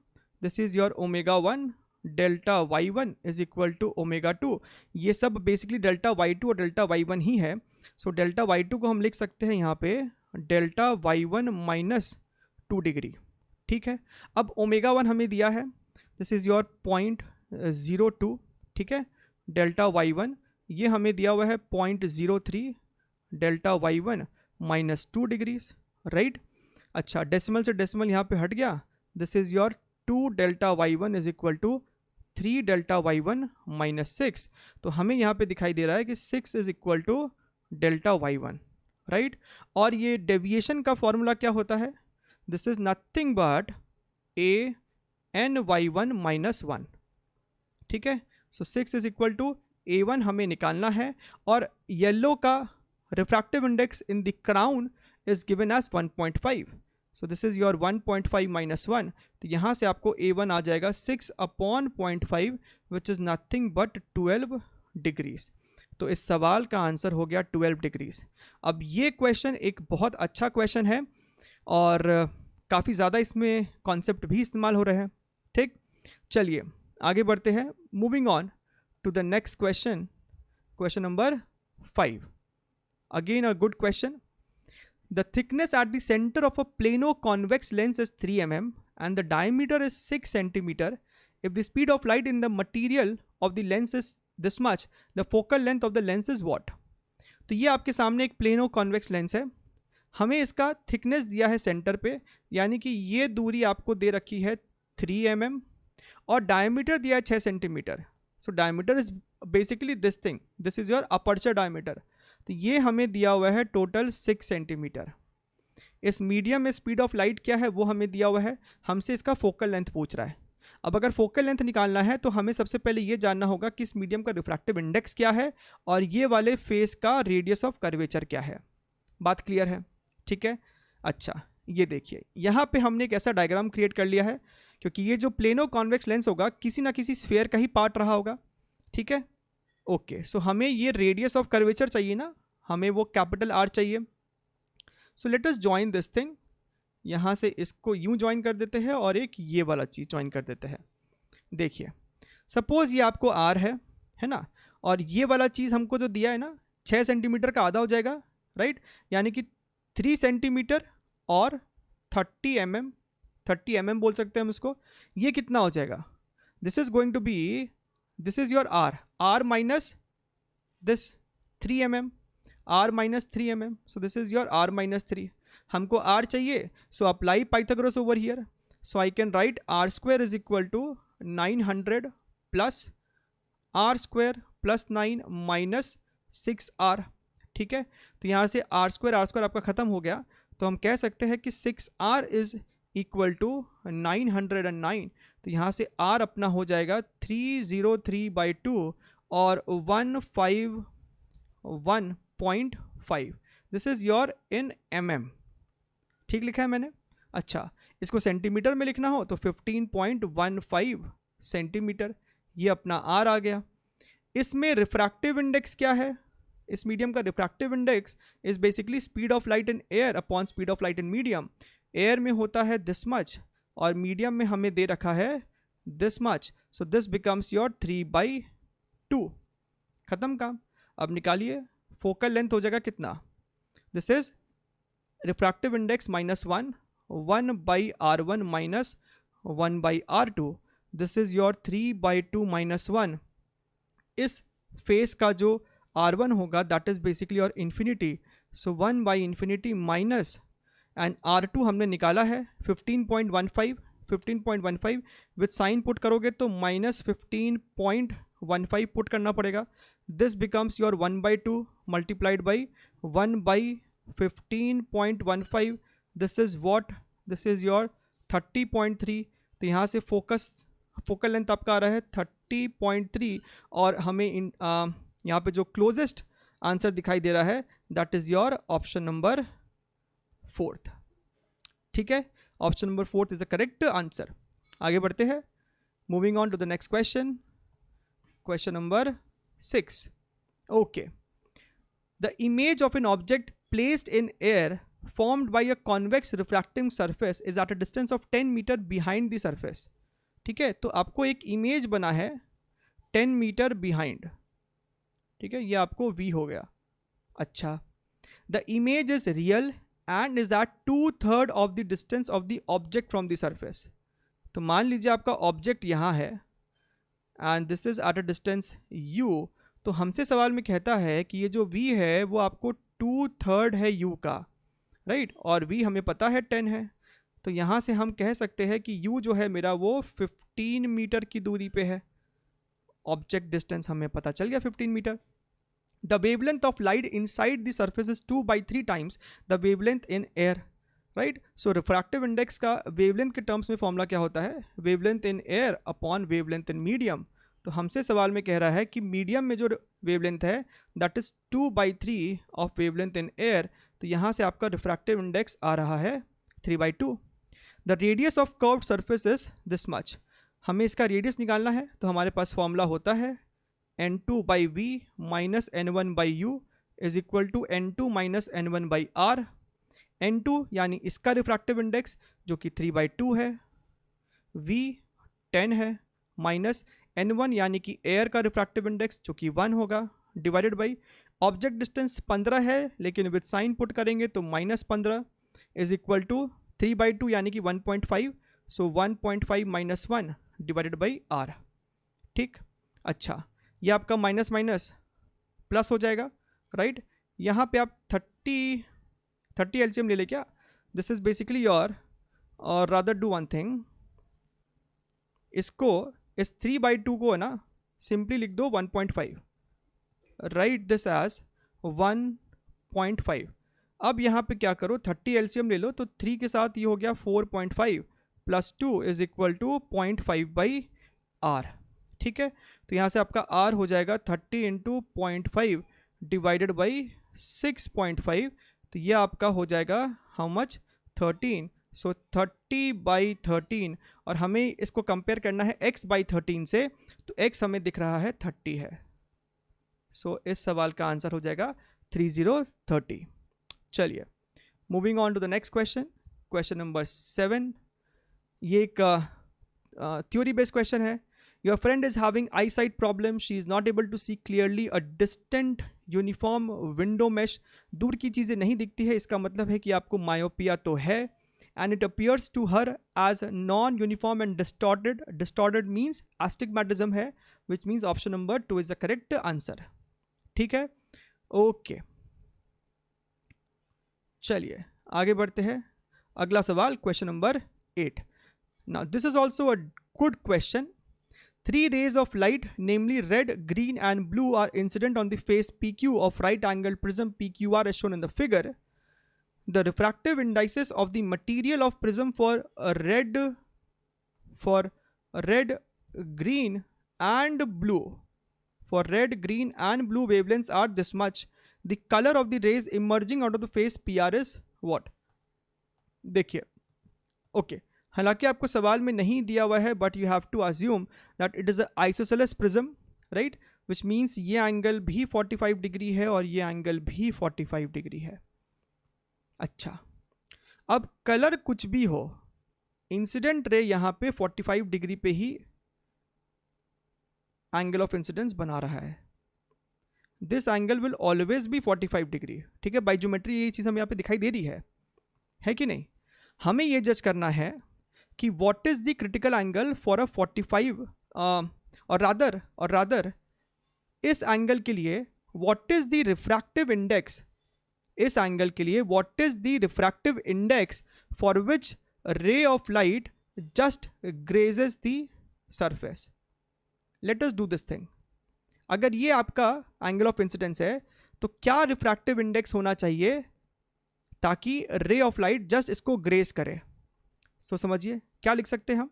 This is your omega 1 delta y1 is equal to omega 2. ये सब बेसिकली डेल्टा y2 और डेल्टा y1 ही है. सो डेल्टा y2 को हम लिख सकते हैं यहाँ पे डेल्टा y1 माइनस 2 डिग्री, ठीक है? अब ओमेगा 1 हमें दिया है, दिस इज योर 0.02, ठीक है? डेल्टा y1 ये हमें दिया हुआ है 0.03 डेल्टा y1 -2 डिग्रीज, राइट। अच्छा, डेसिमल से डेसिमल यहाँ पे हट गया, this is your 2 delta y1 is equal to 3 delta y1 -6। तो हमें यहाँ पे दिखाई दे रहा है कि 6 is equal to delta y1, right. और ये डेविएशन का फॉर्मूला क्या होता है, this is nothing but a n y1 -1, ठीक है। सो 6 इज इक्वल टू a1 हमें निकालना है, और येलो का refractive index in the crown is given as 1.5, so this is your 1.5 -1। तो यहाँ से आपको a1 आ जाएगा 6/0.5 विच इज़ नथिंग बट 12 डिग्रीज। तो इस सवाल का आंसर हो गया 12 डिग्रीज। अब ये क्वेश्चन एक बहुत अच्छा क्वेश्चन है और काफ़ी ज़्यादा इसमें कॉन्सेप्ट भी इस्तेमाल हो रहे हैं, ठीक। चलिए आगे बढ़ते हैं, moving on to the next question, question number 5। Again a good question. The thickness at the center of a plano-convex lens is 3 mm and the diameter is 6 centimeter. If the speed of light in the material of the lens is this much, the focal length of the lens is what? तो ये आपके सामने एक plano convex lens है, हमें इसका thickness दिया है सेंटर पे, यानी कि ये दूरी आपको दे रखी है 3 mm और डायमीटर दिया है 6 centimetre. So diameter is basically this thing, this is your aperture diameter. तो ये हमें दिया हुआ है टोटल 6 सेंटीमीटर। इस मीडियम में स्पीड ऑफ लाइट क्या है वो हमें दिया हुआ है, हमसे इसका फोकल लेंथ पूछ रहा है। अब अगर फोकल लेंथ निकालना है तो हमें सबसे पहले ये जानना होगा कि इस मीडियम का रिफ्रैक्टिव इंडेक्स क्या है और ये वाले फेस का रेडियस ऑफ कर्वेचर क्या है। बात क्लियर है, ठीक है। अच्छा, ये देखिए यहाँ पे हमने एक ऐसा डायग्राम क्रिएट कर लिया है, क्योंकि ये जो प्लेनो कॉन्वेक्स लेंस होगा किसी ना किसी स्फीयर का ही पार्ट रहा होगा, ठीक है। ओके, सो हमें ये रेडियस ऑफ कर्वेचर चाहिए ना, हमें वो कैपिटल आर चाहिए। So let us join this thing, यहाँ से इसको यूं ज्वाइन कर देते हैं और एक ये वाला चीज़ ज्वाइन कर देते हैं। देखिए सपोज ये आपको आर है ना, और ये वाला चीज़ हमको जो दिया है ना 6 सेंटीमीटर का आधा हो जाएगा, राइट। यानी कि 3 सेंटीमीटर और 30 mm बोल सकते हैं हम इसको। ये कितना हो जाएगा, this is going to be, this is your R minus this 3 mm, r minus 3 mm, so this is your r minus 3। हमको r चाहिए, so apply Pythagoras over here, so I can write r square is equal to 900 plus r square plus 9 minus 6r, ठीक है। तो यहाँ से r square आपका ख़त्म हो गया, तो हम कह सकते हैं कि 6r is equal to 909। तो यहाँ से r अपना हो जाएगा 303/2 और 151.5, this is your in mm, ठीक लिखा है मैंने। अच्छा, इसको सेंटीमीटर में लिखना हो तो 15.15 सेंटीमीटर, ये अपना r आ गया। इसमें रिफ्रैक्टिव इंडेक्स क्या है, इस मीडियम का refractive index is basically speed of light in air upon speed of light in medium. Air में होता है दिस मच और मीडियम में हमें दे रखा है this much, so this becomes your 3/2। खत्म काम। अब निकालिए, फोकल लेंथ हो जाएगा कितना, this is refractive index -1, 1/r1 minus 1/r2, this is your 3/2 - 1। इस फेस का जो r1 होगा that is basically your infinity, so 1/∞ minus and r2 हमने निकाला है 15.15 विथ साइन पुट करोगे तो -15.15 पुट करना पड़ेगा। This becomes your 1/2 multiplied by 1/15.15, this is what, this is your 30.3। तो यहाँ से फोकल लेंथ आपका आ रहा है 30.3 और हमें यहाँ पे जो क्लोजेस्ट आंसर दिखाई दे रहा है that is your option number 4, ठीक है। Option number 4 is the correct answer. आगे बढ़ते हैं, moving on to the next question, question number 6। Okay, the image of an object placed in air formed by a convex refracting surface is at a distance of 10 metre behind the surface, ठीक है। तो आपको एक image बना है 10 metre behind, ठीक है, ये आपको V हो गया। अच्छा, the image is real and is at 2/3 of the distance of the object from the surface. तो मान लीजिए आपका ऑब्जेक्ट यहाँ है and this is at a distance u, तो हमसे सवाल में कहता है कि ये जो v है वो आपको 2/3 है u का, राइट, और v हमें पता है 10 है, तो यहाँ से हम कह सकते हैं कि u जो है मेरा वो 15 मीटर की दूरी पे है। ऑब्जेक्ट डिस्टेंस हमें पता चल गया 15 metre. The wavelength of light inside the surface is 2/3 times the wavelength in air, right. So refractive index का वेवलेंथ के टर्म्स में फॉर्मूला क्या होता है, wavelength in air upon wavelength in medium. तो हमसे सवाल में कह रहा है कि मीडियम में जो वेवलेंथ है that is 2/3 of wavelength in air, तो यहाँ से आपका रिफ्रैक्टिव इंडेक्स आ रहा है 3/2। The radius of curved surface is this much, हमें इसका रेडियस निकालना है, तो हमारे पास फॉर्मूला होता है n2/v minus n1/u is equal to n2 minus n1/r। n2 यानी इसका रिफ्रैक्टिव इंडेक्स जो कि 3/2 है, v 10 है, माइनस n1 यानी कि एयर का रिफ्रैक्टिव इंडेक्स जो कि 1 होगा, डिवाइडेड बाई ऑब्जेक्ट डिस्टेंस 15 है लेकिन विद साइन पुट करेंगे तो -15 इज इक्वल टू 3/2 यानी कि 1.5, सो 1.5 माइनस 1 डिवाइडेड बाई आर। ठीक, अच्छा, ये आपका माइनस माइनस प्लस हो जाएगा, राइट। यहाँ पे आप 30 एलसीएम ले ले क्या, दिस इज बेसिकली योर, और रादर डू वन थिंग, इसको इस 3/2 को है ना सिंपली लिख दो 1.5, राइट दिस एज 1.5। अब यहाँ पे क्या करो, 30 एलसीएम ले लो, तो 3 के साथ ये हो गया 4.5 plus 2 is equal to 0.5/r। ठीक है, तो यहाँ से आपका r हो जाएगा 30 इंटू 0.5 डिवाइडेड बाई 6.5, तो ये आपका हो जाएगा हाउ मच, 13, सो 30/13, और हमें इसको कंपेयर करना है x/13 से, तो x हमें दिख रहा है 30 है, सो इस सवाल का आंसर हो जाएगा 3030। चलिए moving on to the next question, question number 7। ये एक थ्योरी बेस्ड क्वेश्चन है। Your friend is having eyesight problem, she is not able to see clearly a distant uniform window mesh, दूर की चीज़ें नहीं दिखती है, इसका मतलब है कि आपको मायोपिया तो है, and it appears to her as non uniform and distorted, distorted means astigmatism है, which means option number 2 is the correct answer. ठीक है, ओके चलिए आगे बढ़ते हैं। अगला सवाल question number 8। Now this is also a good question. 3 rays of light, namely red, green and blue, are incident on the face PQ of right angled prism PQR as shown in the figure. The refractive indices of the material of prism for red, green and blue, for red, green and blue wavelengths are this much. The color of the rays emerging out of the face PR is what? देखिए, okay, हालांकि आपको सवाल में नहीं दिया हुआ है, but you have to assume that it is a isosceles prism, right, which means ये एंगल भी 45 डिग्री है और ये एंगल भी 45 डिग्री है। अच्छा, अब कलर कुछ भी हो, इंसिडेंट रे यहाँ पे 45 डिग्री पे ही एंगल ऑफ इंसिडेंस बना रहा है। This angle will always be 45 degree. ठीक है, बाय ज्योमेट्री ये चीज़ हमें यहाँ पे दिखाई दे रही है कि नहीं। हमें ये जज करना है कि what is the critical angle for a 45, और रादर इस एंगल के लिए what is the refractive index, इस एंगल के लिए what is the refractive index for which ray of light just grazes the surface. Let us do this thing. अगर ये आपका एंगल ऑफ इंसिडेंस है तो क्या रिफ्रैक्टिव इंडेक्स होना चाहिए ताकि रे ऑफ लाइट जस्ट इसको ग्रेस करे। तो समझिए क्या लिख सकते हैं हम,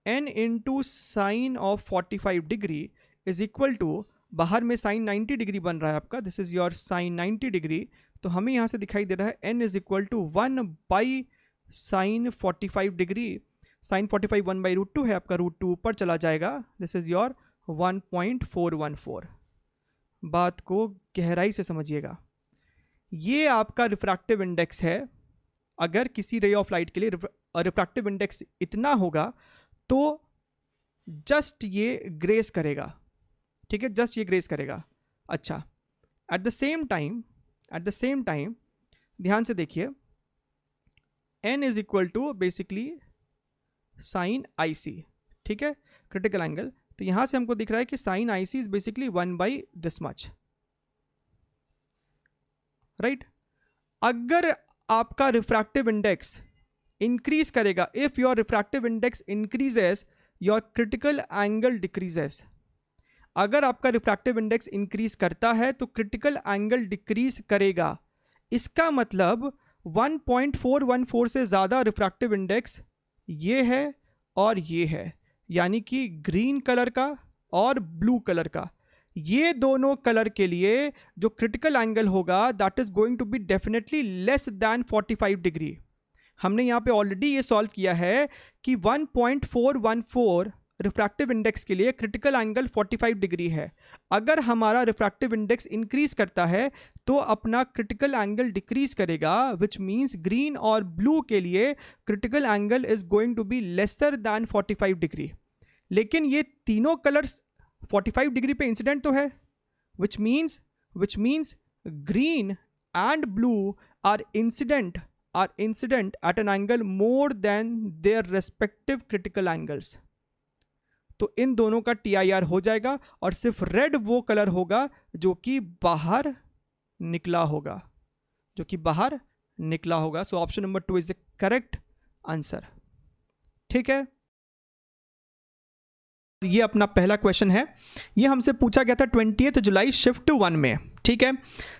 n into sine of 45 degree is equal to, बाहर में साइन 90 डिग्री बन रहा है आपका, this is your sine 90 degree, तो हमें यहाँ से दिखाई दे रहा है n is equal to 1 sine 45 degree, sine 45 1/√2 है आपका, √2 ऊपर चला जाएगा, दिस इज योर 1.414। बात को गहराई से समझिएगा, ये आपका रिफ्रैक्टिव इंडेक्स है। अगर किसी रे ऑफ लाइट के लिए रिफ्रैक्टिव इंडेक्स इतना होगा तो जस्ट ये ग्रेस करेगा। ठीक है, जस्ट ये ग्रेस करेगा। अच्छा, एट द सेम टाइम ध्यान से देखिए, n is equal to basically sine IC, ठीक है, क्रिटिकल एंगल, तो यहां से हमको दिख रहा है कि sine IC is basically 1/this much, right. अगर आपका रिफ्रैक्टिव इंडेक्स इंक्रीज करेगा, if your refractive index increases your critical angle decreases. अगर आपका रिफ्रैक्टिव इंडेक्स इंक्रीज करता है तो क्रिटिकल एंगल डिक्रीज करेगा। इसका मतलब 1.414 से ज़्यादा रिफ्रैक्टिव इंडेक्स ये है और ये है, यानी कि ग्रीन कलर का और ब्लू कलर का, ये दोनों कलर के लिए जो क्रिटिकल एंगल होगा that is going to be definitely less than 45 degree. हमने यहाँ पे ऑलरेडी ये सॉल्व किया है कि 1.414 रिफ्रैक्टिव इंडेक्स के लिए क्रिटिकल एंगल 45 डिग्री है। अगर हमारा रिफ्रैक्टिव इंडेक्स इंक्रीज करता है तो अपना क्रिटिकल एंगल डिक्रीज करेगा, विच मीन्स ग्रीन और ब्लू के लिए critical angle is going to be lesser than 45 degree. लेकिन ये तीनों कलर्स 45 डिग्री पे इंसिडेंट तो है, which means green and blue are incident at an angle more than their respective critical angles। तो इन दोनों का TIR हो जाएगा और सिर्फ रेड वो कलर होगा जो कि बाहर निकला होगा, सो option number 2 is the correct answer. ठीक है, ये अपना पहला क्वेश्चन है। ये हमसे पूछा गया था 20 जुलाई शिफ्ट 1 में। ठीक है,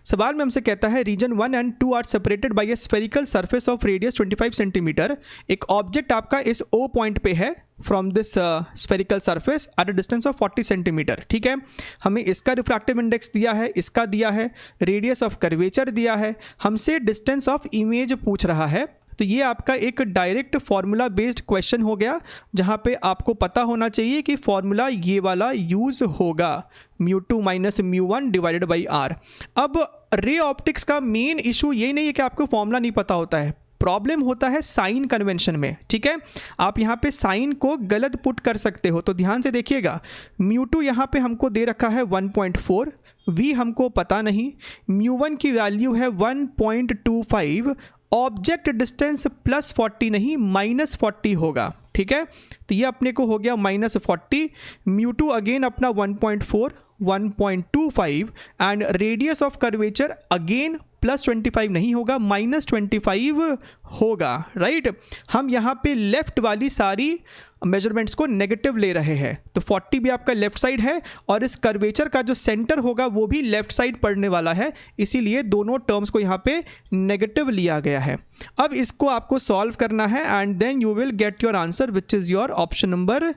सवाल में हमसे कहता है region 1 and 2 are separated by a spherical surface of radius 25 centimetre. एक ऑब्जेक्ट आपका इस O पॉइंट पे है from this spherical surface at a distance of 40 centimetre. ठीक है, हमें इसका रिफ्रैक्टिव इंडेक्स दिया है, इसका दिया है, रेडियस ऑफ कर्वेचर दिया है, हमसे डिस्टेंस ऑफ इमेज पूछ रहा है। तो ये आपका एक डायरेक्ट फॉर्मूला बेस्ड क्वेश्चन हो गया, जहाँ पे आपको पता होना चाहिए कि फॉर्मूला ये वाला यूज होगा, μ2 माइनस μ1 डिवाइडेड बाई r। अब रे ऑप्टिक्स का मेन इशू ये नहीं है कि आपको फॉर्मूला नहीं पता होता है, प्रॉब्लम होता है साइन कन्वेंशन में। ठीक है, आप यहाँ पे साइन को गलत पुट कर सकते हो। तो ध्यान से देखिएगा, μ2 यहाँ पे हमको दे रखा है 1.4, v हमको पता नहीं, μ1 की वैल्यू है 1.25, ऑब्जेक्ट डिस्टेंस प्लस 40 नहीं माइनस 40 होगा। ठीक है, तो ये अपने को हो गया माइनस 40, μ2 अगेन अपना 1.4, 1.25 and radius of curvature again plus 25 नहीं होगा, माइनस 25 होगा। राइट, हम यहाँ पे लेफ्ट वाली सारी मेजरमेंट्स को नेगेटिव ले रहे हैं, तो 40 भी आपका लेफ्ट साइड है और इस कर्वेचर का जो सेंटर होगा वो भी लेफ्ट साइड पड़ने वाला है, इसीलिए दोनों टर्म्स को यहाँ पे नेगेटिव लिया गया है। अब इसको आपको सॉल्व करना है and then you will get your answer which is your option number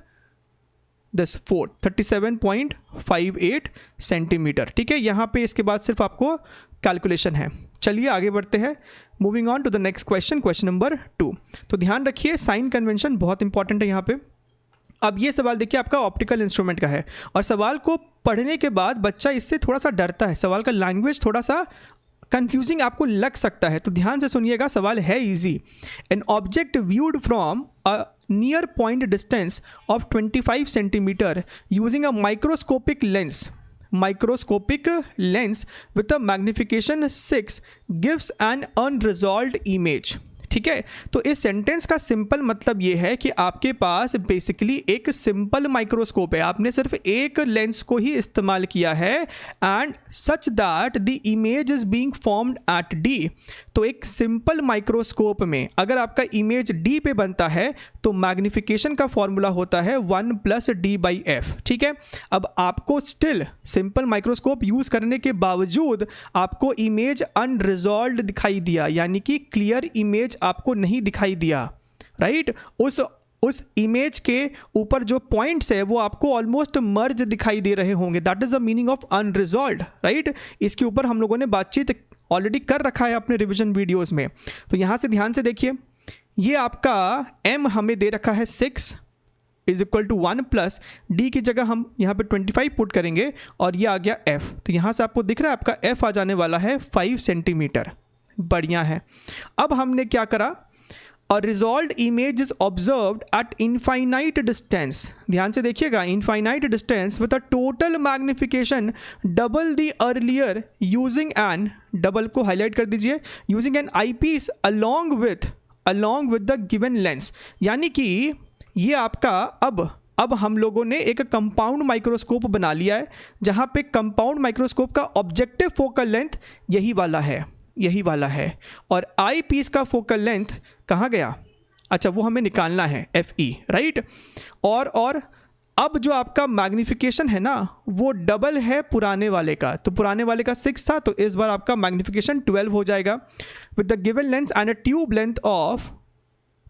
this 4, 37.58 centimetre. ठीक है, यहाँ पे इसके बाद सिर्फ आपको कैलकुलेशन है। चलिए आगे बढ़ते हैं, moving on to the next question, question number 2। तो ध्यान रखिए, साइन कन्वेंशन बहुत इंपॉर्टेंट है यहाँ पे। अब ये सवाल देखिए आपका ऑप्टिकल इंस्ट्रूमेंट का है और सवाल को पढ़ने के बाद बच्चा इससे थोड़ा सा डरता है, सवाल का लैंग्वेज थोड़ा सा कंफ्यूजिंग आपको लग सकता है, तो ध्यान से सुनिएगा, सवाल है easy. An object viewed from a near point distance of 25 centimetre using a microscopic lens with a magnification 6 gives an unresolved image। ठीक है, तो इस सेंटेंस का सिंपल मतलब ये है कि आपके पास बेसिकली एक सिंपल माइक्रोस्कोप है, आपने सिर्फ एक लेंस को ही इस्तेमाल किया है and such that the image is being formed at D. तो एक सिंपल माइक्रोस्कोप में अगर आपका इमेज डी पे बनता है तो मैग्निफिकेशन का फॉर्मूला होता है 1 + d/f। ठीक है, अब आपको स्टिल सिंपल माइक्रोस्कोप यूज करने के बावजूद आपको इमेज अनरिजॉल्व्ड दिखाई दिया, यानी कि क्लियर इमेज आपको नहीं दिखाई दिया। राइट, उस इमेज के ऊपर जो पॉइंट्स है वो आपको ऑलमोस्ट मर्ज दिखाई दे रहे होंगे, that is the meaning of unresolved. Right, इसके ऊपर हम लोगों ने बातचीत ऑलरेडी कर रखा है अपने रिवीजन वीडियोस में। तो यहां से ध्यान से देखिए, ये आपका m हमें दे रखा है 6 इज इक्वल टू 1 + d की जगह हम यहाँ पे 25 पुट करेंगे और ये आ गया f। तो यहाँ से आपको दिख रहा है आपका f आ जाने वाला है 5 सेंटीमीटर। बढ़िया है। अब हमने क्या करा, a resolved image is observed at infinite distance. ध्यान से देखिएगा, infinite distance with a total magnification double the earlier using an, double को हाईलाइट कर दीजिए, using an eyepiece along with the given lens. यानी कि ये आपका अब अब हम लोगों ने एक कंपाउंड माइक्रोस्कोप बना लिया है, जहाँ पे कंपाउंड माइक्रोस्कोप का ऑब्जेक्टिव फोकल लेंथ यही वाला है, और आई पीस का फोकल लेंथ कहाँ गया? अच्छा, वो हमें निकालना है FE, राइट। और अब जो आपका मैग्निफिकेशन है ना, वो डबल है पुराने वाले का। तो पुराने वाले का 6 था, तो इस बार आपका मैग्निफिकेशन 12 हो जाएगा, with the given length and a tube length of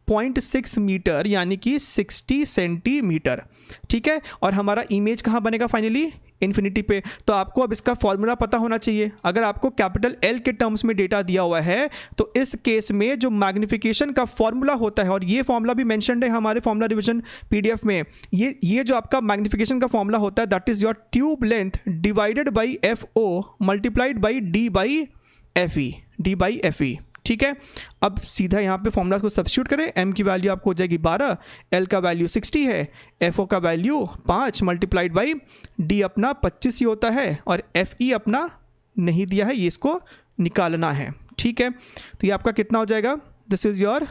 0.6 metre, यानी कि 60 सेंटीमीटर, ठीक है। और हमारा इमेज कहाँ बनेगा फाइनली? इन्फिनिटी पे। तो आपको अब इसका फॉर्मूला पता होना चाहिए। अगर आपको कैपिटल L के टर्म्स में डेटा दिया हुआ है, तो इस केस में जो मैग्निफिकेशन का फॉर्मूला होता है, और ये फॉर्मूला भी मेंशन्ड है हमारे फॉर्मूला रिवीजन PDF में, ये जो आपका मैग्निफिकेशन का फॉर्मूला होता है, that is your tube length divided by FO multiplied by D by FE, ठीक है। अब सीधा यहाँ पे फॉर्मूला को सब्स्टिट्यूट करें। M की वैल्यू आपको हो जाएगी 12, L का वैल्यू 60 है, FO का वैल्यू 5 मल्टीप्लाइड बाई D अपना 25 ही होता है, और FE अपना नहीं दिया है, ये इसको निकालना है, ठीक है। तो ये आपका कितना हो जाएगा? दिस इज़ योर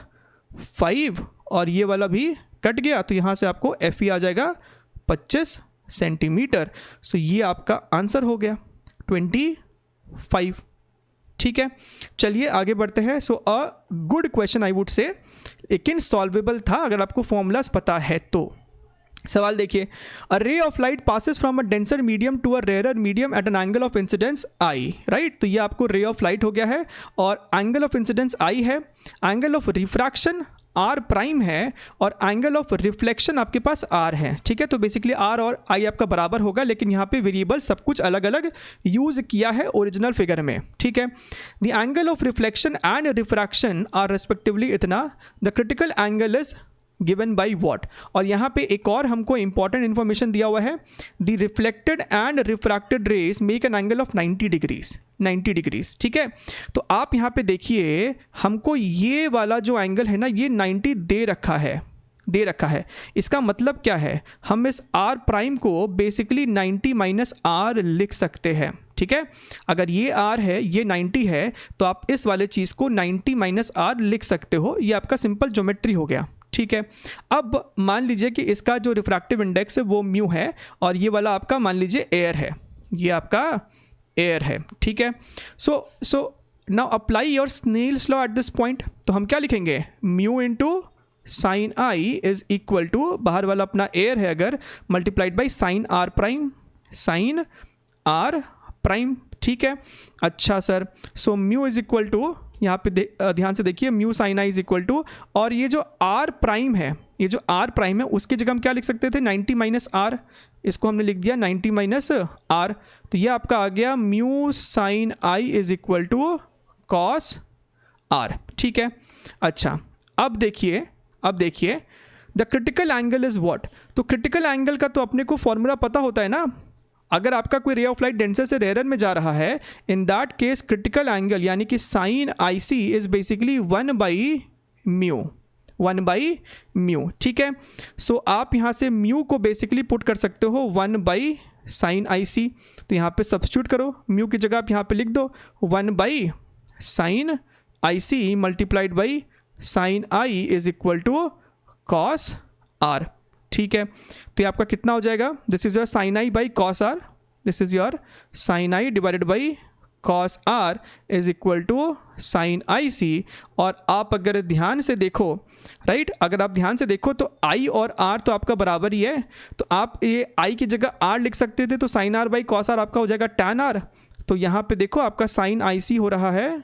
5, और ये वाला भी कट गया, तो यहाँ से आपको FE आ जाएगा 25 सेंटीमीटर। सो ये आपका आंसर हो गया 25, ठीक है। चलिए आगे बढ़ते हैं। So a good question I would say, लेकिन सॉल्वेबल था अगर आपको फॉर्मूलाज पता है तो। सवाल देखिए, a ray of light passes from a denser medium to a rarer medium at an angle of incidence I, right. तो ये आपको रे ऑफ लाइट हो गया है, और एंगल ऑफ इंसिडेंस आई है, angle of refraction R prime है, और एंगल ऑफ रिफ्लेक्शन आपके पास R है, ठीक है। तो बेसिकली R और I आपका बराबर होगा, लेकिन यहाँ पे वेरिएबल सब कुछ अलग अलग यूज किया है ओरिजिनल फिगर में, ठीक है। The angle of reflection and refraction are respectively इतना, the critical angle is given by what. और यहाँ पे एक और हमको इंपॉर्टेंट इन्फॉर्मेशन दिया हुआ है, the reflected and refracted rays make an angle of 90 degrees, ठीक है। तो आप यहाँ पे देखिए, हमको ये वाला जो एंगल है ना, ये 90 दे रखा है। इसका मतलब क्या है? हम इस R प्राइम को बेसिकली 90 माइनस R लिख सकते हैं, ठीक है। अगर ये R है, ये 90 है, तो आप इस वाले चीज़ को 90 माइनस R लिख सकते हो। ये आपका सिंपल ज्योमेट्री हो गया, ठीक है। अब मान लीजिए कि इसका जो रिफ्रैक्टिव इंडेक्स है वो म्यू है, और ये वाला आपका मान लीजिए एयर है, ये आपका एयर है, ठीक है। So now apply your Snell's law at this point. तो हम क्या लिखेंगे? Mu into sine i is equal to, बाहर वाला अपना एयर है अगर, multiplied by sine r prime, ठीक है। अच्छा sir, so mu is equal to, यहाँ पे ध्यान से देखिए, mu sine i is equal to, और ये जो R प्राइम है, उसकी जगह हम क्या लिख सकते थे? 90 माइनस R, इसको हमने लिख दिया 90 माइनस R। तो ये आपका आ गया mu sine i is equal to cos R, ठीक है। अच्छा, अब देखिए the critical angle is what. तो क्रिटिकल एंगल का तो अपने को फॉर्मूला पता होता है ना। अगर आपका कोई रे ऑफ लाइट डेंसर से रेयर में जा रहा है, in that case critical angle यानी कि sine IC is basically 1 by mu, ठीक है। सो आप यहाँ से म्यू को बेसिकली पुट कर सकते हो 1 बाई साइन IC। तो यहाँ पे सब्स्टिट्यूट करो, म्यू की जगह आप यहाँ पे लिख दो 1 बाई sine IC multiplied by sine I is equal to cos R, ठीक है। तो ये आपका कितना हो जाएगा? This is your sine I by cos R, this is your sine I divided by cos R is equal to sine IC। और आप अगर ध्यान से देखो, राइट, अगर आप ध्यान से देखो तो I और R तो आपका बराबर ही है, तो आप ये I की जगह R लिख सकते थे, तो sine R by cos R आपका हो जाएगा टैन R। तो यहाँ पे देखो आपका साइन IC हो रहा है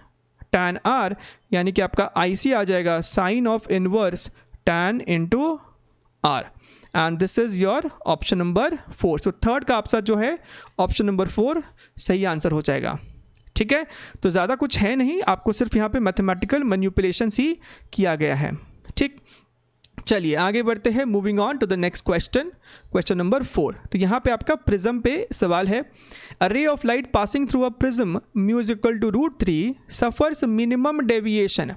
टैन R, यानी कि आपका IC आ जाएगा sine of inverse tan into R, and this is your option number 4। So third का आपका जो है ऑप्शन नंबर 4 सही आंसर हो जाएगा, ठीक है। तो ज़्यादा कुछ है नहीं, आपको सिर्फ यहाँ पे मैथमेटिकल मैनिपुलेशंस ही किया गया है, ठीक। चलिए आगे बढ़ते हैं, moving on to the next question number 4। तो यहाँ पे आपका प्रिज्म पे सवाल है, a ray of light passing through a prism mu is equal to √3 suffers minimum deviation,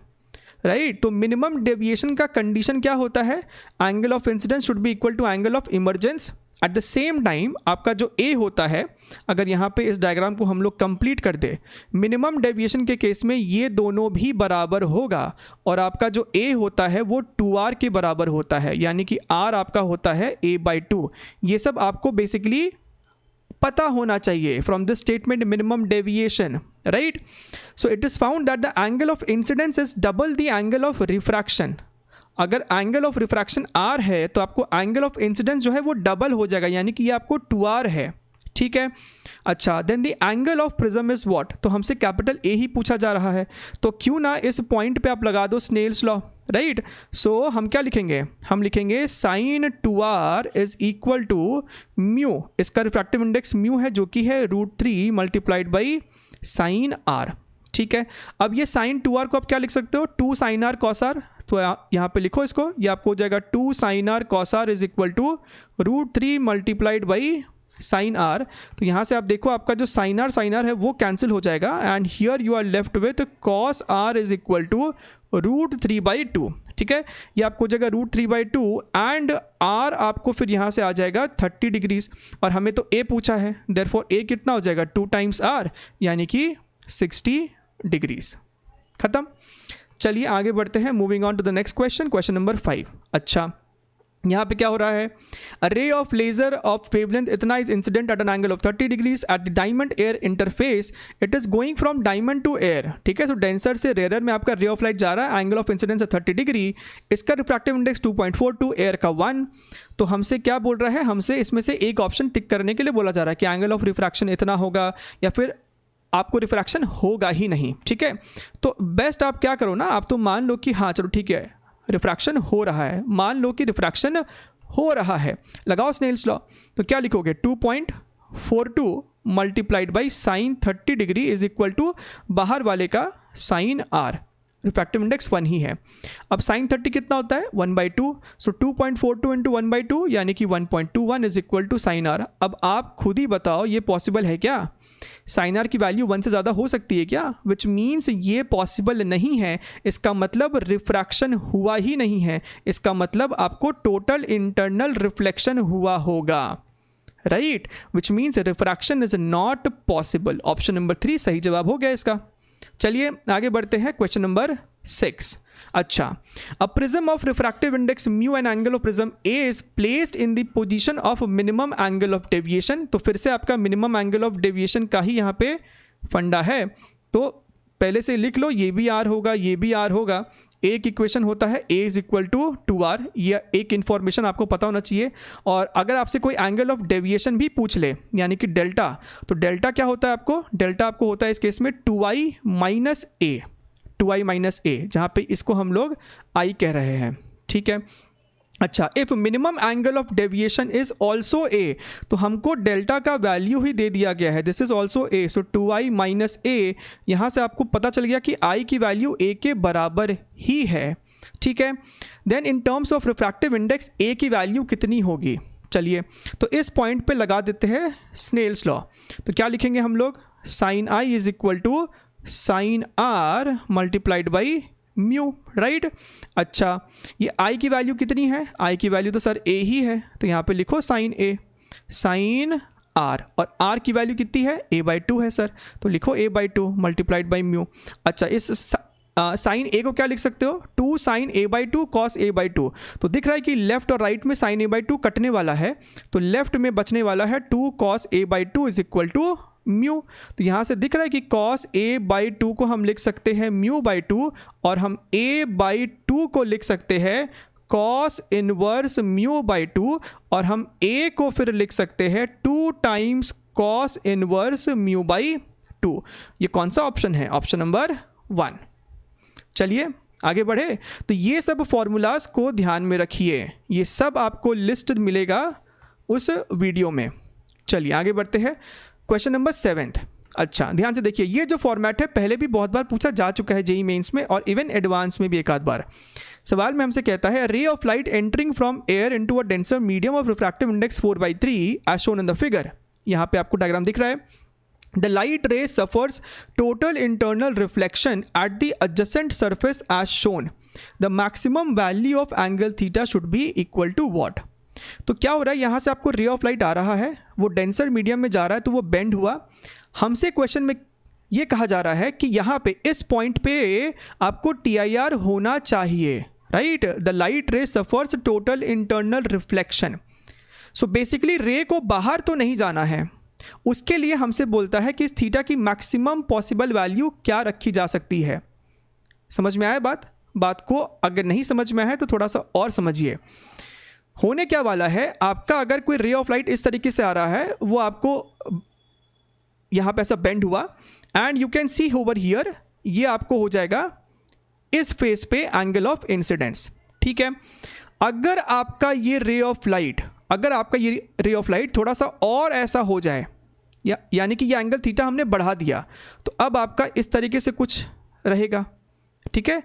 right. तो मिनिमम डेविएशन का कंडीशन क्या होता है? Angle of incidence should be equal to angle of emergence at the same time आपका जो ए होता है, अगर यहाँ पे इस डायग्राम को हम लोग कंप्लीट कर दे, मिनिमम डेविएशन के केस में ये दोनों भी बराबर होगा और आपका जो ए होता है वो 2r के बराबर होता है, यानी कि r आपका होता है a/2। ये सब आपको बेसिकली पता होना चाहिए from this statement minimum deviation, right. So it is found that the angle of incidence is double the angle of refraction. अगर एंगल ऑफ रिफ्रैक्शन r है तो आपको एंगल ऑफ इंसिडेंस जो है वो डबल हो जाएगा, यानी कि ये आपको 2r है, ठीक है। अच्छा, then the angle of prism is what, तो हमसे कैपिटल ए ही पूछा जा रहा है, तो क्यों ना इस पॉइंट पे आप लगा दो स्नेल्स लॉ, राइट। सो हम क्या लिखेंगे, हम लिखेंगे sine 2r is equal to mu, इसका रिफ्रैक्टिव इंडेक्स म्यू है जो कि है √3 मल्टीप्लाइड बाई साइन r, ठीक है। अब ये साइन 2r को आप क्या लिख सकते हो, 2 साइन r कॉस r, तो यहाँ पे लिखो इसको, ये आपको हो जाएगा 2 sine r cos r is equal to √3 multiplied by sine r। तो यहाँ से आप देखो आपका जो साइन r है वो कैंसिल हो जाएगा and here you are left with cos r is equal to √3/2, ठीक है। ये आपको हो जाएगा √3/2 एंड r आपको फिर यहाँ से आ जाएगा 30 डिग्रीज, और हमें तो a पूछा है, देयरफॉर a कितना हो जाएगा 2 टाइम्स r, यानी कि 60 डिग्रीज। खत्म। चलिए आगे बढ़ते हैं, moving on to the next question, question number 5। अच्छा, यहाँ पे क्या हो रहा है, a ray of laser of wavelength इतना is incident at an angle of 30 degrees at the diamond air interface, it is going from diamond to air, ठीक है। सो डेंसर से रेयर में आपका रे ऑफ लाइट जा रहा है, एंगल ऑफ इंसिडेंस है 30 डिग्री, इसका रिफ्रैक्टिव इंडेक्स 2.42, एयर का 1। तो हमसे क्या बोल रहा है, हमसे इसमें से एक ऑप्शन टिक करने के लिए बोला जा रहा है कि एंगल ऑफ रिफ्रैक्शन इतना होगा या फिर आपको रिफ्रैक्शन होगा ही नहीं, ठीक है। तो बेस्ट आप क्या करो ना, आप तो मान लो कि हाँ चलो ठीक है रिफ्रैक्शन हो रहा है, मान लो कि रिफ्रैक्शन हो रहा है, लगाओ स्नेल्स लॉ, तो क्या लिखोगे 2.42 multiplied by sine 30 degree is equal to बाहर वाले का साइन r, रिफ्रैक्टिव इंडेक्स 1 ही है। अब साइन 30 कितना होता है 1/2, सो 2.42 इंटू 1/2 यानी कि 1.21 is equal to sine r। अब आप खुद ही बताओ ये पॉसिबल है क्या, साइन r की वैल्यू 1 से ज़्यादा हो सकती है क्या, विच मीन्स ये पॉसिबल नहीं है, इसका मतलब रिफ्रैक्शन हुआ ही नहीं है, इसका मतलब आपको टोटल इंटरनल रिफ्लेक्शन हुआ होगा, right, which means refraction is not possible. Option number 3 सही जवाब हो गया इसका। चलिए आगे बढ़ते हैं, क्वेश्चन नंबर 6। अच्छा, अ prism of refractive index mu and angle of prism A is placed in the position of minimum angle of deviation. तो फिर से आपका मिनिमम एंगल ऑफ डेविएशन का ही यहाँ पे फंडा है, तो पहले से लिख लो, ये भी आर होगा, ये भी आर होगा। एक इक्वेशन होता है a is equal to 2r, यह एक इन्फॉर्मेशन आपको पता होना चाहिए। और अगर आपसे कोई एंगल ऑफ डेविएशन भी पूछ ले यानी कि डेल्टा, तो डेल्टा क्या होता है आपको, डेल्टा आपको होता है इस केस में 2i minus a, 2i minus a, जहाँ पे इसको हम लोग i कह रहे हैं, ठीक है। अच्छा, if minimum angle of deviation is also ए, तो हमको डेल्टा का वैल्यू ही दे दिया गया है, this is also A, so 2i minus A, यहाँ से आपको पता चल गया कि i की वैल्यू a के बराबर ही है, ठीक है। Then in terms of refractive index a की वैल्यू कितनी होगी, चलिए तो इस पॉइंट पे लगा देते हैं स्नेल्स लॉ। तो क्या लिखेंगे हम लोग, sine i is equal to sine r multiplied by mu, right. अच्छा, ये i की वैल्यू कितनी है, i की वैल्यू तो सर a ही है, तो यहाँ पे लिखो साइन a, साइन r, और r की वैल्यू कितनी है a/2 है सर, तो लिखो a/2 मल्टीप्लाइड बाई म्यू। अच्छा, इस साइन a को क्या लिख सकते हो, 2 साइन a/2 कॉस a/2। तो दिख रहा है कि लेफ्ट और राइट में साइन a/2 कटने वाला है, तो लेफ्ट में बचने वाला है 2 cos a/2 is equal to mu. तो यहाँ से दिख रहा है कि cos a/2 को हम लिख सकते हैं μ/2, और हम a/2 को लिख सकते हैं cos इनवर्स μ/2, और हम a को फिर लिख सकते हैं 2 टाइम्स cos इनवर्स μ/2। ये कौन सा ऑप्शन है, ऑप्शन नंबर 1। चलिए आगे बढ़े, तो ये सब फॉर्मूलाज को ध्यान में रखिए, ये सब आपको लिस्ट मिलेगा उस वीडियो में। चलिए आगे बढ़ते हैं, क्वेश्चन नंबर 7। अच्छा, ध्यान से देखिए, ये जो फॉर्मेट है पहले भी बहुत बार पूछा जा चुका है जेईई मेंस में, और इवन एडवांस में भी एक आध बार। सवाल में हमसे कहता है, ray of light entering from air into a denser medium of refractive index 4/3 as shown in the figure. यहाँ पे आपको डायग्राम दिख रहा है, the light ray suffers total internal reflection at the adjacent surface as shown, the maximum value of angle theta should be equal to what. तो क्या हो रहा है, यहाँ से आपको रे ऑफ लाइट आ रहा है, वो डेंसर मीडियम में जा रहा है तो वो बेंड हुआ। हमसे क्वेश्चन में ये कहा जा रहा है कि यहाँ पे इस पॉइंट पे आपको TIR होना चाहिए, right. The light ray suffers total internal reflection. So basically रे को बाहर तो नहीं जाना है, उसके लिए हमसे बोलता है कि इस थीटा की मैक्सिमम पॉसिबल वैल्यू क्या रखी जा सकती है। समझ में आया बात को? अगर नहीं समझ में आया तो थोड़ा सा और समझिए। होने क्या वाला है, आपका अगर कोई रे ऑफ लाइट इस तरीके से आ रहा है, वो आपको यहाँ पे ऐसा बेंड हुआ and you can see over here, ये आपको हो जाएगा इस फेस पे एंगल ऑफ इंसिडेंस, ठीक है। अगर आपका ये रे ऑफ लाइट थोड़ा सा और ऐसा हो जाए, यानी कि ये एंगल थीटा हमने बढ़ा दिया, तो अब आपका इस तरीके से कुछ रहेगा, ठीक है।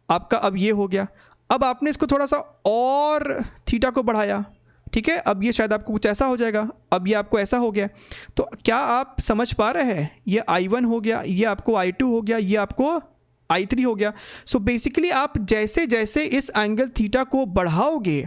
आपका अब ये हो गया, अब आपने इसको थोड़ा सा और थीटा को बढ़ाया, ठीक है। अब ये शायद आपको कुछ ऐसा हो जाएगा, अब ये आपको ऐसा हो गया। तो क्या आप समझ पा रहे हैं, ये I1 हो गया, ये आपको I2 हो गया, ये आपको I3 हो गया। सो बेसिकली आप जैसे जैसे इस एंगल थीटा को बढ़ाओगे,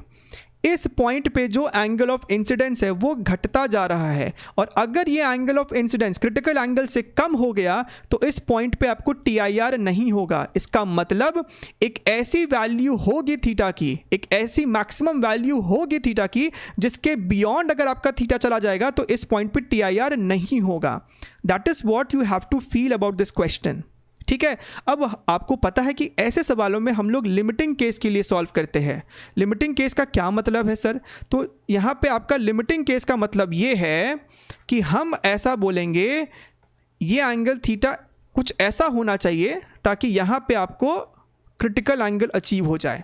इस पॉइंट पे जो एंगल ऑफ इंसिडेंस है वो घटता जा रहा है, और अगर ये angle of incidence critical angle से कम हो गया तो इस पॉइंट पे आपको TIR नहीं होगा। इसका मतलब एक ऐसी वैल्यू होगी थीटा की, एक ऐसी मैक्सिमम वैल्यू होगी थीटा की जिसके बियॉन्ड अगर आपका थीटा चला जाएगा तो इस पॉइंट पे TIR नहीं होगा। That is what you have to feel about this question, ठीक है। अब आपको पता है कि ऐसे सवालों में हम लोग लिमिटिंग केस के लिए सॉल्व करते हैं। लिमिटिंग केस का क्या मतलब है सर? तो यहाँ पे आपका लिमिटिंग केस का मतलब ये है कि हम ऐसा बोलेंगे, ये एंगल थीटा कुछ ऐसा होना चाहिए ताकि यहाँ पे आपको क्रिटिकल एंगल अचीव हो जाए।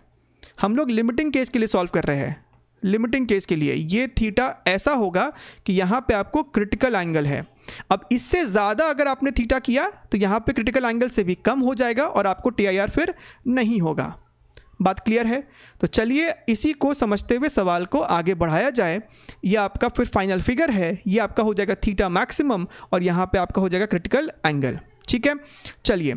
हम लोग लिमिटिंग केस के लिए सॉल्व कर रहे हैं। लिमिटिंग केस के लिए ये थीटा ऐसा होगा कि यहाँ पे आपको क्रिटिकल एंगल है। अब इससे ज़्यादा अगर आपने थीटा किया तो यहाँ पे क्रिटिकल एंगल से भी कम हो जाएगा और आपको TIR फिर नहीं होगा। बात क्लियर है? तो चलिए इसी को समझते हुए सवाल को आगे बढ़ाया जाए। ये आपका फिर फाइनल फिगर है, ये आपका हो जाएगा थीटा मैक्सिमम और यहाँ पे आपका हो जाएगा क्रिटिकल एंगल, ठीक है। चलिए,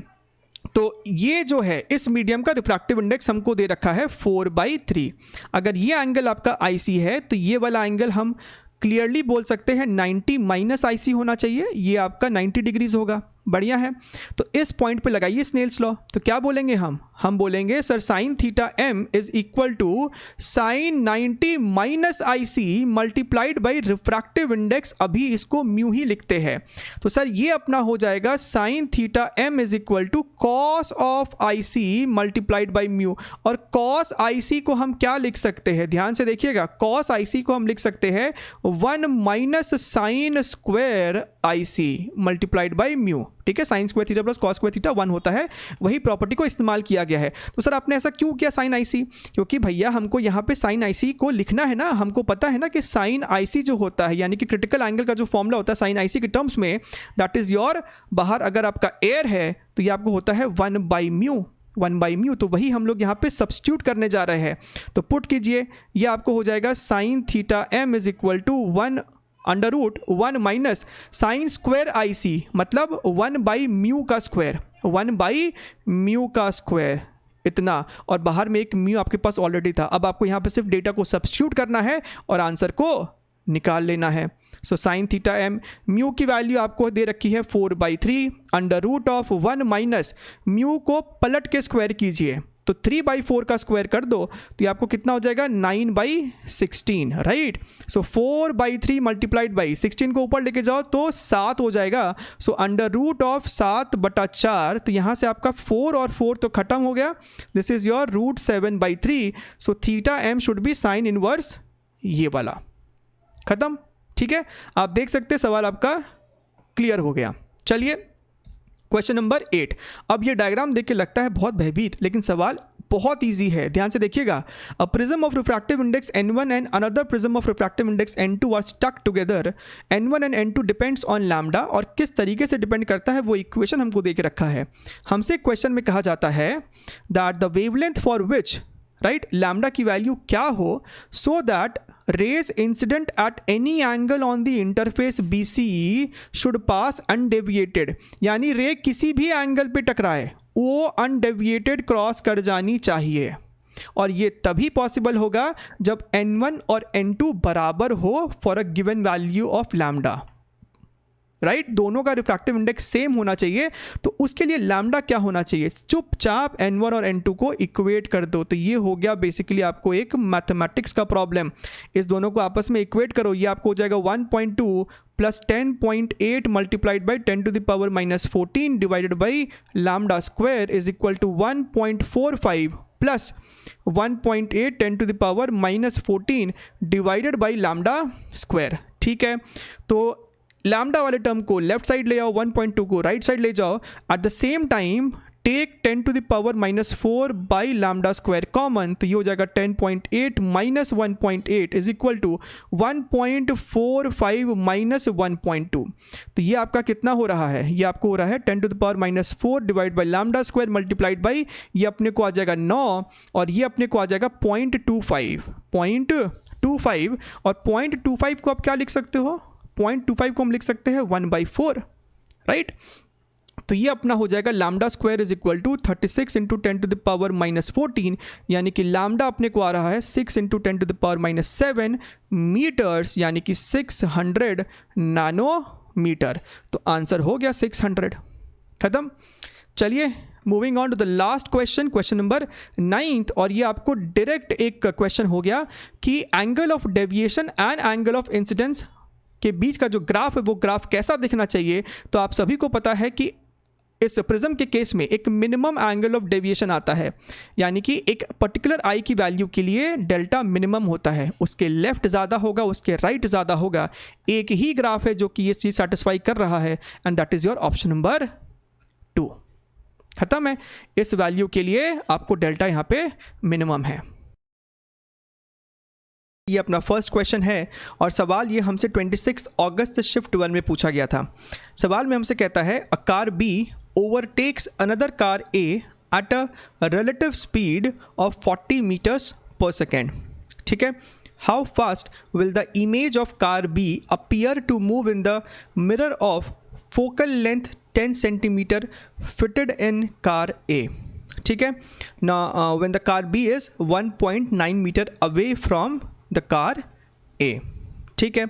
तो ये जो है इस मीडियम का रिफ्रैक्टिव इंडेक्स हमको दे रखा है 4/3। अगर ये एंगल आपका IC है तो ये वाला एंगल हम क्लियरली बोल सकते हैं 90 माइनस IC होना चाहिए, ये आपका 90 डिग्रीज होगा। बढ़िया है। तो इस पॉइंट पे लगाइए स्नेल्स लॉ। तो क्या बोलेंगे हम बोलेंगे sir sine theta m is equal to sine 90 minus IC multiplied by refractive index, अभी इसको म्यू ही लिखते हैं। तो सर ये अपना हो जाएगा sine theta m is equal to cos of IC multiplied by mu. और कॉस IC को हम क्या लिख सकते हैं, ध्यान से देखिएगा, कॉस IC को हम लिख सकते हैं 1 minus sine square IC multiplied by mu, ठीक है। Sine square theta plus cos square theta 1 होता है, वही प्रॉपर्टी को इस्तेमाल किया गया है। तो सर आपने ऐसा क्यों किया साइन IC? क्योंकि भैया हमको यहाँ पे साइन IC को लिखना है ना, हमको पता है ना कि साइन IC जो होता है यानी कि क्रिटिकल एंगल का जो फॉर्मूला होता है साइन IC के टर्म्स में, दैट इज योर, बाहर अगर आपका एयर है तो ये आपको होता है 1/μ, तो वही हम लोग यहाँ पे सब्स्टिट्यूट करने जा रहे हैं। तो पुट कीजिए, ये आपको हो जाएगा sine theta m is equal to 1/√1 minus sine square IC, मतलब 1/μ का स्क्वायर, 1/μ का स्क्वायर इतना, और बाहर में एक म्यू आपके पास ऑलरेडी था। अब आपको यहाँ पे सिर्फ डेटा को सब्स्टिट्यूट करना है और आंसर को निकाल लेना है। So sine theta m, mu की वैल्यू आपको दे रखी है 4/3, √1 माइनस म्यू को पलट के स्क्वायर कीजिए, तो 3/4 का स्क्वायर कर दो तो ये आपको कितना हो जाएगा 9/16, राइट। सो 4/3 मल्टीप्लाइड बाई 16 को ऊपर लेके जाओ तो 7 हो जाएगा। सो √7/4, तो यहाँ से आपका 4 और 4 तो खत्म हो गया, this is your √7/3। So theta m should be sine inverse ये वाला, खत्म, ठीक है। आप देख सकते सवाल आपका क्लियर हो गया। चलिए क्वेश्चन नंबर 8। अब ये डायग्राम देख के लगता है बहुत भयभीत, लेकिन सवाल बहुत इजी है, ध्यान से देखिएगा। A prism of refractive index n1 and another prism of refractive index n2 are stuck together, n1 and n2 depends on lambda, और किस तरीके से डिपेंड करता है वो इक्वेशन हमको दे के रखा है। हमसे क्वेश्चन में कहा जाता है that the wavelength for which, right, lambda की वैल्यू क्या हो, so that rays incident at any angle on the interface BCE should pass undeviated, यानी रे किसी भी एंगल पे टकराए वो अनडेविएटेड क्रॉस कर जानी चाहिए। और ये तभी पॉसिबल होगा जब n1 और n2 बराबर हो for a given value of lambda, right. दोनों का रिफ्रैक्टिव इंडेक्स सेम होना चाहिए, तो उसके लिए लैम्डा क्या होना चाहिए, चुपचाप n1 और n2 को इक्वेट कर दो। तो ये हो गया बेसिकली आपको एक मैथमेटिक्स का प्रॉब्लम। इस दोनों को आपस में इक्वेट करो, ये आपको हो जाएगा 1.2 plus 10.8 multiplied by 10 to the power minus 14 divided by lambda square is equal to 1.45 plus 1.8 10 to the power minus 14 divided by lambda square. ठीक है, तो लैम्डा वाले टर्म को लेफ्ट साइड ले जाओ, 1.2 को राइट साइड ले जाओ। At the same time take 10 to the power minus 4 by lambda square common, तो ये हो जाएगा 10.8 minus 1.8 is equal to 1.45 minus 1.2। तो ये आपका कितना हो रहा है, ये आपको हो रहा है 10 to the power minus 4 divide by lambda square multiplied by, ये अपने को आ जाएगा 9 और ये अपने को आ जाएगा 0.25 और 0.25 को आप क्या लिख सकते हो, 0.25 को हम लिख सकते हैं 1/4, राइट। तो ये अपना हो जाएगा lambda square is equal to 36 into 10 to the power minus 14, यानी कि लैम्डा अपने को आ रहा है 6 into 10 to the power minus 7 metres, यानी कि 600 नैनोमीटर। तो आंसर हो गया 600, खत्म। चलिए moving on to the last question, question number 9, और ये आपको डायरेक्ट एक क्वेश्चन हो गया कि angle of deviation and angle of incidence के बीच का जो ग्राफ है वो ग्राफ कैसा दिखना चाहिए। तो आप सभी को पता है कि इस प्रिज्म के केस में एक मिनिमम एंगल ऑफ डेविएशन आता है, यानी कि एक पर्टिकुलर आई की वैल्यू के लिए डेल्टा मिनिमम होता है, उसके लेफ्ट ज़्यादा होगा, उसके राइट ज़्यादा होगा। एक ही ग्राफ है जो कि ये चीज़ सेटिस्फाई कर रहा है, and that is your option number 2। खत्म है, इस वैल्यू के लिए आपको डेल्टा यहाँ पे मिनिमम है। ये अपना फर्स्ट क्वेश्चन है और सवाल ये हमसे 26 अगस्त शिफ्ट 1 में पूछा गया था। सवाल में हमसे कहता है a car B overtakes another car A at a relative speed of 40 metres पर सेकेंड। ठीक है, how fast will the image of car B appear to move in the mirror of focal length 10 centimetre fitted in car A। ठीक है ना, when the car B is 1.9 metre away from the car A। ठीक है,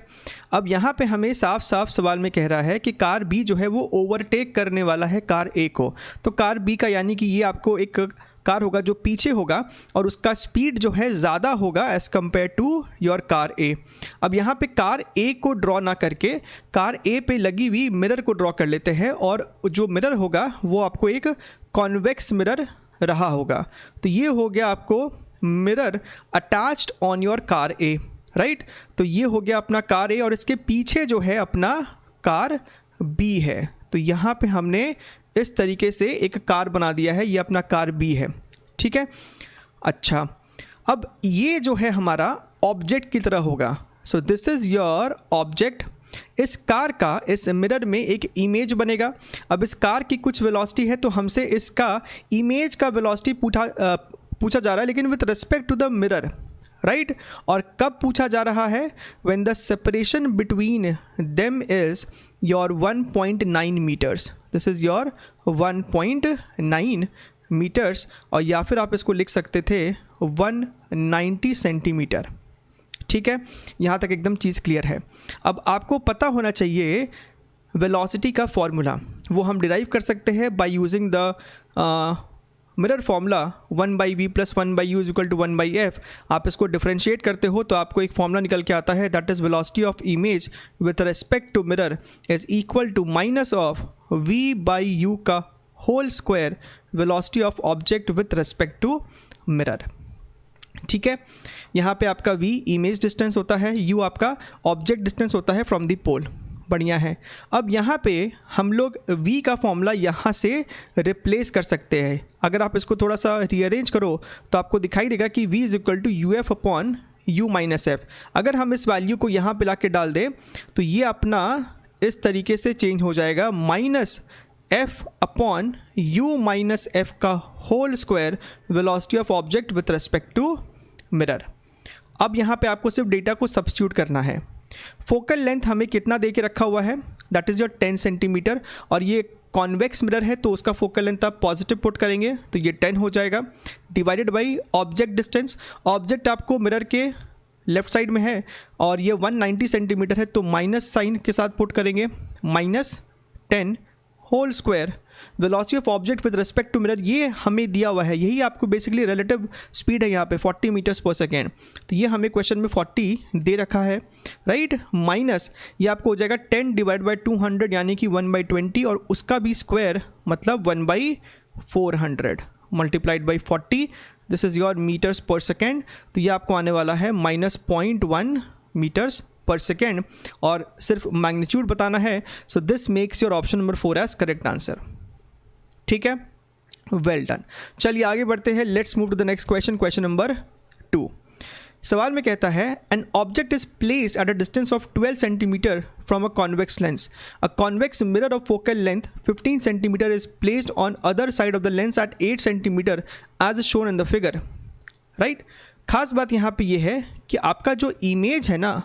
अब यहाँ पे हमें साफ साफ सवाल में कह रहा है कि कार B जो है वो ओवरटेक करने वाला है कार A को। तो कार B का यानी कि ये आपको एक कार होगा जो पीछे होगा और उसका स्पीड जो है ज़्यादा होगा as compared to your car A। अब यहाँ पे कार A को ड्रॉ ना करके कार A पे लगी हुई मिरर को ड्रॉ कर लेते हैं, और जो मिरर होगा वो आपको एक कॉन्वेक्स मिरर रहा होगा। तो ये हो गया आपको mirror attached on your car A, right. तो ये हो गया अपना कार A और इसके पीछे जो है अपना कार B है। तो यहाँ पे हमने इस तरीके से एक कार बना दिया है, ये अपना कार B है। ठीक है, अच्छा अब ये जो है हमारा ऑब्जेक्ट की तरह होगा। सो दिस इज़ योर ऑब्जेक्ट। इस कार का इस मिरर में एक इमेज बनेगा। अब इस कार की कुछ वेलोसिटी है, तो हमसे इसका इमेज का वेलोसिटी पूछा जा रहा है, लेकिन with respect to the mirror, right. और कब पूछा जा रहा है, when the separation between them is your 1.9 metres. This is your 1.9 metres, और या फिर आप इसको लिख सकते थे 190 सेंटीमीटर। ठीक है, यहाँ तक एकदम चीज़ क्लियर है। अब आपको पता होना चाहिए वेलोसिटी का फॉर्मूला, वो हम डिराइव कर सकते हैं by using the mirror formula 1/v + 1/u is equal to 1/f। आप इसको डिफ्रेंशिएट करते हो तो आपको एक फॉर्मूला निकल के आता है, that is velocity of image with respect to mirror is equal to minus of v/u का whole square velocity of object with respect to mirror. ठीक है, यहाँ पे आपका v इमेज डिस्टेंस होता है, u आपका ऑब्जेक्ट डिस्टेंस होता है फ्रॉम द पोल। बढ़िया है। अब यहाँ पे हम लोग v का फॉर्मूला यहाँ से रिप्लेस कर सकते हैं। अगर आप इसको थोड़ा सा रीअरेंज करो तो आपको दिखाई देगा कि v is equal to uf/u-f। अगर हम इस वैल्यू को यहाँ पे ला के डाल दें तो ये अपना इस तरीके से चेंज हो जाएगा, -f/u-f का whole square velocity of object with respect to mirror. अब यहाँ पे आपको सिर्फ डेटा को सब्स्टिट्यूट करना है। फोकल लेंथ हमें कितना दे के रखा हुआ है, दैट इज़ योर 10 सेंटीमीटर, और ये कॉन्वेक्स मिरर है तो उसका फोकल लेंथ आप पॉजिटिव पुट करेंगे तो ये 10 हो जाएगा, divided by object distance. Object आपको मिरर के लेफ्ट साइड में है और ये 190 सेंटीमीटर है तो माइनस साइन के साथ पुट करेंगे, -10 whole square. Velocity of object with respect to mirror ये हमें दिया हुआ है, यही आपको बेसिकली रिलेटिव स्पीड है यहाँ पे 40 मीटर्स पर सेकेंड, तो ये हमें क्वेश्चन में 40 दे रखा है, राइट। माइनस ये आपको हो जाएगा 10 डिवाइड बाई 200 यानी कि 1/20 और उसका भी स्क्वायर मतलब 1/400 multiplied by 40, this is your metres पर सेकेंड। तो ये आपको आने वाला है -0.1 मीटर्स पर सेकेंड और सिर्फ मैग्नीट्यूड बताना है। So this makes your option number 4 as correct answer. ठीक है, वेल डन। चलिए आगे बढ़ते हैं, let's move to the next question, question number 2। सवाल में कहता है an object is placed at a distance of 12 centimetre from a convex lens. A convex mirror of focal length 15 centimetre is placed on other side of the lens at 8 centimetre as shown in the figure, right. खास बात यहाँ पे ये है कि आपका जो image है ना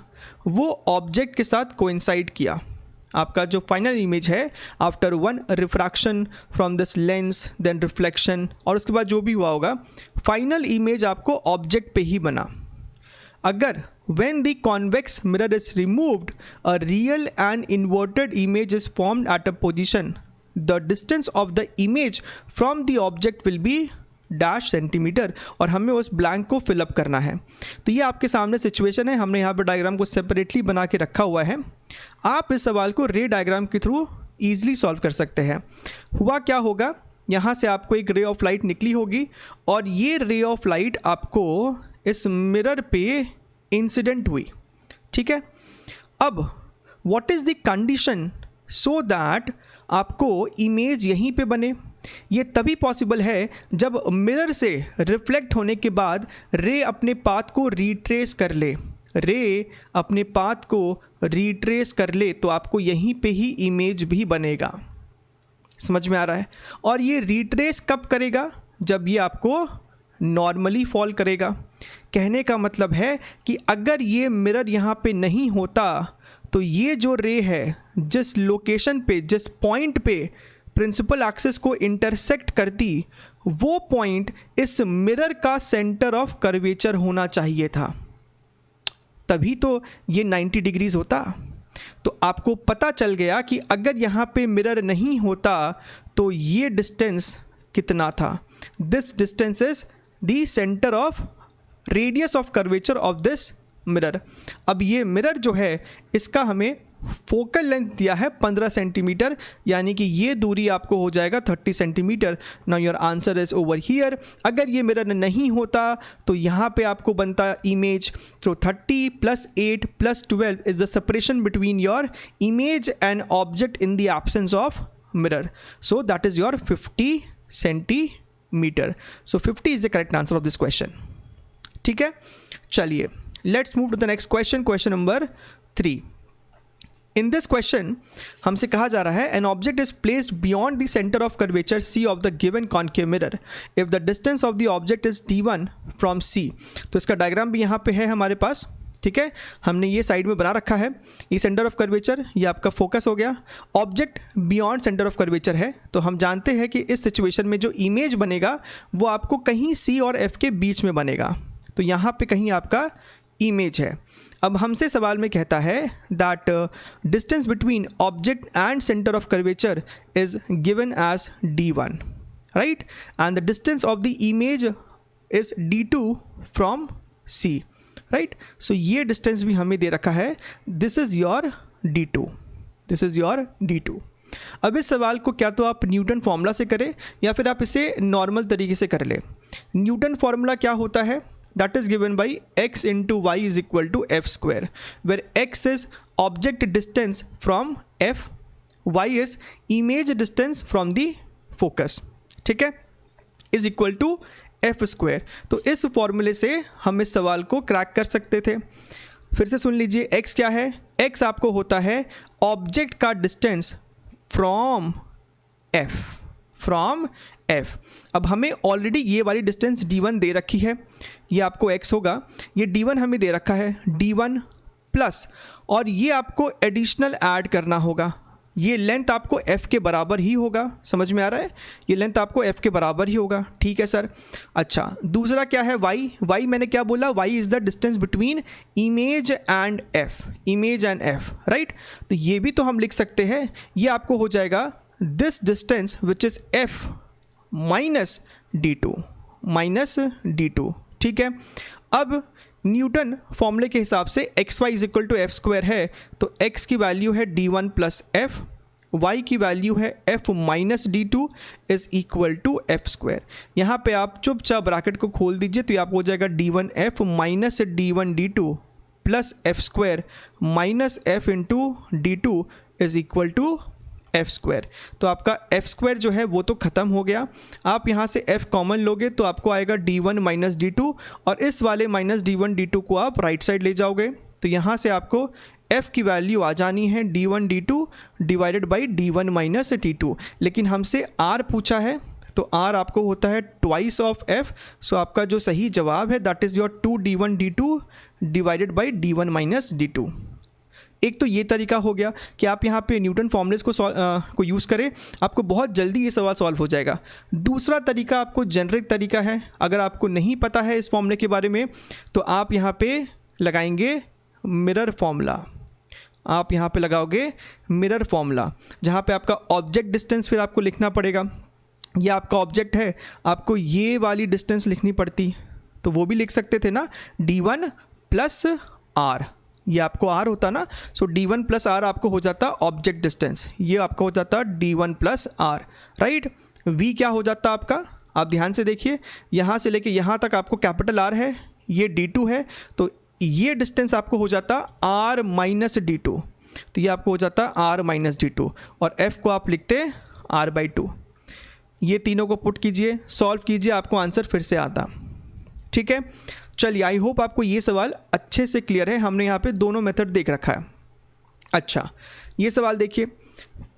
वो ऑब्जेक्ट के साथ कोइंसाइड किया। आपका जो फाइनल इमेज है after 1 refraction from this lens then reflection और उसके बाद जो भी हुआ होगा फाइनल इमेज आपको ऑब्जेक्ट पे ही बना। अगर when the convex mirror is removed a real and inverted image is formed at a position, the distance of the image from the object will be dash centimetre और हमें उस blank को fill up करना है। तो ये आपके सामने सिचुएशन है, हमने यहाँ पर डायग्राम को सेपरेटली बना के रखा हुआ है। आप इस सवाल को रे डायग्राम के थ्रू ईजिली सॉल्व कर सकते हैं। हुआ क्या होगा, यहाँ से आपको एक रे ऑफ लाइट निकली होगी और ये रे ऑफ लाइट आपको इस मिरर पे इंसिडेंट हुई, ठीक है। अब what is the condition so that आपको इमेज यहीं पे बने। ये तभी पॉसिबल है जब मिरर से रिफ्लेक्ट होने के बाद रे अपने पाथ को रिट्रेस कर ले, रे अपने पाथ को रिट्रेस कर ले तो आपको यहीं पे ही इमेज भी बनेगा। समझ में आ रहा है। और ये रिट्रेस कब करेगा, जब ये आपको नॉर्मली फॉल करेगा। कहने का मतलब है कि अगर ये मिरर यहाँ पे नहीं होता तो ये जो रे है जिस लोकेशन पे जिस पॉइंट पे प्रिंसिपल एक्सिस को इंटरसेक्ट करती वो पॉइंट इस मिरर का सेंटर ऑफ कर्वेचर होना चाहिए था, तभी तो ये 90 डिग्रीज होता। तो आपको पता चल गया कि अगर यहाँ पे मिरर नहीं होता तो ये डिस्टेंस कितना था। This distance is the centre of radius of curvature of this mirror. अब ये मिरर जो है इसका हमें फोकल लेंथ दिया है 15 सेंटीमीटर, यानी कि ये दूरी आपको हो जाएगा 30 centimetre. Now your answer is over here. अगर ये मिरर नहीं होता तो यहाँ पे आपको बनता इमेज, तो 30 + 8 + 12 is the separation between your image and object in the absence of mirror. So that is your 50 centimetre. So 50 is the correct answer of this question. ठीक है, चलिए let's move to the next question, question number 3। In this question हमसे कहा जा रहा है an object is placed beyond the centre of curvature C of the given concave mirror if the distance of the object is d1 from C. तो इसका diagram भी यहाँ पे है हमारे पास, ठीक है। हमने ये साइड में बना रखा है, ये सेंटर ऑफ कर्वेचर, ये आपका फोकस हो गया। Object beyond centre of curvature है तो हम जानते हैं कि इस सिचुएशन में जो इमेज बनेगा वो आपको कहीं सी और एफ के बीच में बनेगा। तो यहाँ पे कहीं आपका इमेज है। अब हमसे सवाल में कहता है that distance between object and centre of curvature is given as d1, right, and the distance of the image is d2 from c, right. So ये डिस्टेंस भी हमें दे रखा है, this is your d2, this is your d2। अब इस सवाल को क्या तो आप न्यूटन फॉर्मूला से करें या फिर आप इसे नॉर्मल तरीके से कर ले। न्यूटन फॉर्मूला क्या होता है, that is given by x into y is equal to f square, where x is object distance from f, y is image distance from the focus, ठीक है, is equal to f square। तो इस फॉर्मूले से हम इस सवाल को क्रैक कर सकते थे। फिर से सुन लीजिए, x क्या है, x आपको होता है ऑब्जेक्ट का distance from f, from f। अब हमें ऑलरेडी ये वाली डिस्टेंस d1 दे रखी है, ये आपको x होगा, ये d1 हमें दे रखा है, d1 प्लस, और ये आपको एडिशनल ऐड करना होगा, ये लेंथ आपको f के बराबर ही होगा, समझ में आ रहा है, ये लेंथ आपको f के बराबर ही होगा, ठीक है सर। अच्छा दूसरा क्या है y मैंने क्या बोला, y is the distance between image and f, right. तो ये भी तो हम लिख सकते हैं, ये आपको हो जाएगा this distance which is f minus d2, ठीक है। अब न्यूटन फॉर्मूले के हिसाब से x y is equal to f square है, तो x की वैल्यू है d1 प्लस एफ, y की वैल्यू है f minus d2 is equal to f square. यहाँ पे आप चुपचाप ब्रैकेट को खोल दीजिए तो ये आपको हो जाएगा d1f minus d1d2 plus f square minus f into d2 is equal to f square. तो आपका एफ स्क्वायर जो है वो तो ख़त्म हो गया, आप यहाँ से f कॉमन लोगे तो आपको आएगा d1 माइनस d2, और इस वाले माइनस d1 d2 को आप राइट साइड ले जाओगे तो यहाँ से आपको f की वैल्यू आ जानी है d1 d2 divided by d1 minus d2। लेकिन हमसे r पूछा है तो r आपको होता है ट्वाइस ऑफ f, सो आपका जो सही जवाब है that is your 2 d1 d2 divided by d1 minus d2। एक तो ये तरीका हो गया कि आप यहाँ पे न्यूटन फॉर्मूलेस को यूज़ करें, आपको बहुत जल्दी ये सवाल सॉल्व हो जाएगा। दूसरा तरीका आपको जेनरिक तरीका है, अगर आपको नहीं पता है इस फॉर्मूले के बारे में तो आप यहाँ पे लगाएंगे मिरर फॉर्मूला, आप यहाँ पे लगाओगे मिरर फॉर्मूला, जहाँ पे आपका ऑब्जेक्ट डिस्टेंस फिर आपको लिखना पड़ेगा। ये आपका ऑब्जेक्ट है, आपको ये वाली डिस्टेंस लिखनी पड़ती तो वो भी लिख सकते थे ना, d1 प्लस r, ये आपको r होता ना, सो d1 प्लस r आपको हो जाता ऑब्जेक्ट डिस्टेंस, ये आपका हो जाता d1 plus r, right. v क्या हो जाता आपका, आप ध्यान से देखिए, यहाँ से लेके यहाँ तक आपको कैपिटल R है, ये d2 है, तो ये डिस्टेंस आपको हो जाता r माइनस d2, तो ये आपको हो जाता r माइनस d2, और f को आप लिखते r/2। ये तीनों को पुट कीजिए, सॉल्व कीजिए, आपको आंसर फिर से आता, ठीक है। चलिए आई होप आपको ये सवाल अच्छे से क्लियर है, हमने यहाँ पे दोनों मेथड देख रखा है। अच्छा ये सवाल देखिए,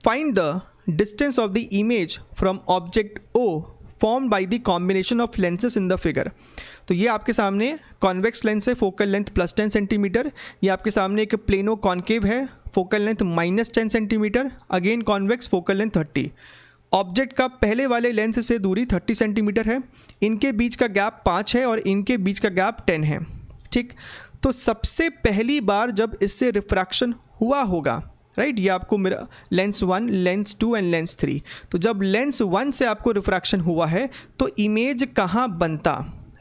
find the distance of the image from object O formed by the combination of lenses in the figure. तो ये आपके सामने कॉन्वेक्स लेंस है, फोकल लेंथ प्लस 10 सेंटीमीटर, ये आपके सामने एक प्लेनो कॉन्केव है, focal length minus 10 centimetre, again convex, focal length 30। Object का पहले वाले लेंस से दूरी 30 सेंटीमीटर है, इनके बीच का गैप 5 है और इनके बीच का गैप 10 है, ठीक। तो सबसे पहली बार जब इससे रिफ्रैक्शन हुआ होगा, राइट, ये आपको मेरा लेंस 1, लेंस 2 एंड लेंस 3, तो जब लेंस 1 से आपको रिफ्रैक्शन हुआ है तो इमेज कहाँ बनता,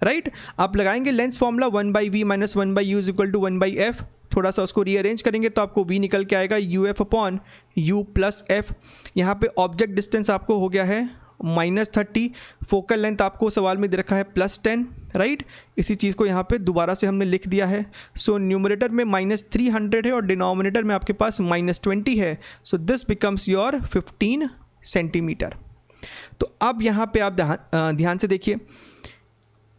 राइट। आप लगाएंगे lens formula 1/v minus 1/u is equal to 1/f, थोड़ा सा उसको रीअरेंज करेंगे तो आपको v निकल के आएगा uf upon u plus f। यहाँ पे ऑब्जेक्ट डिस्टेंस आपको हो गया है -30, फोकल लेंथ आपको सवाल में दे रखा है +10, राइट। इसी चीज़ को यहाँ पे दोबारा से हमने लिख दिया है, सो न्यूमरेटर में -300 है और डिनोमिनेटर में आपके पास -20 है, so this becomes your 15 centimetre. तो अब यहाँ पे आप ध्यान से देखिए,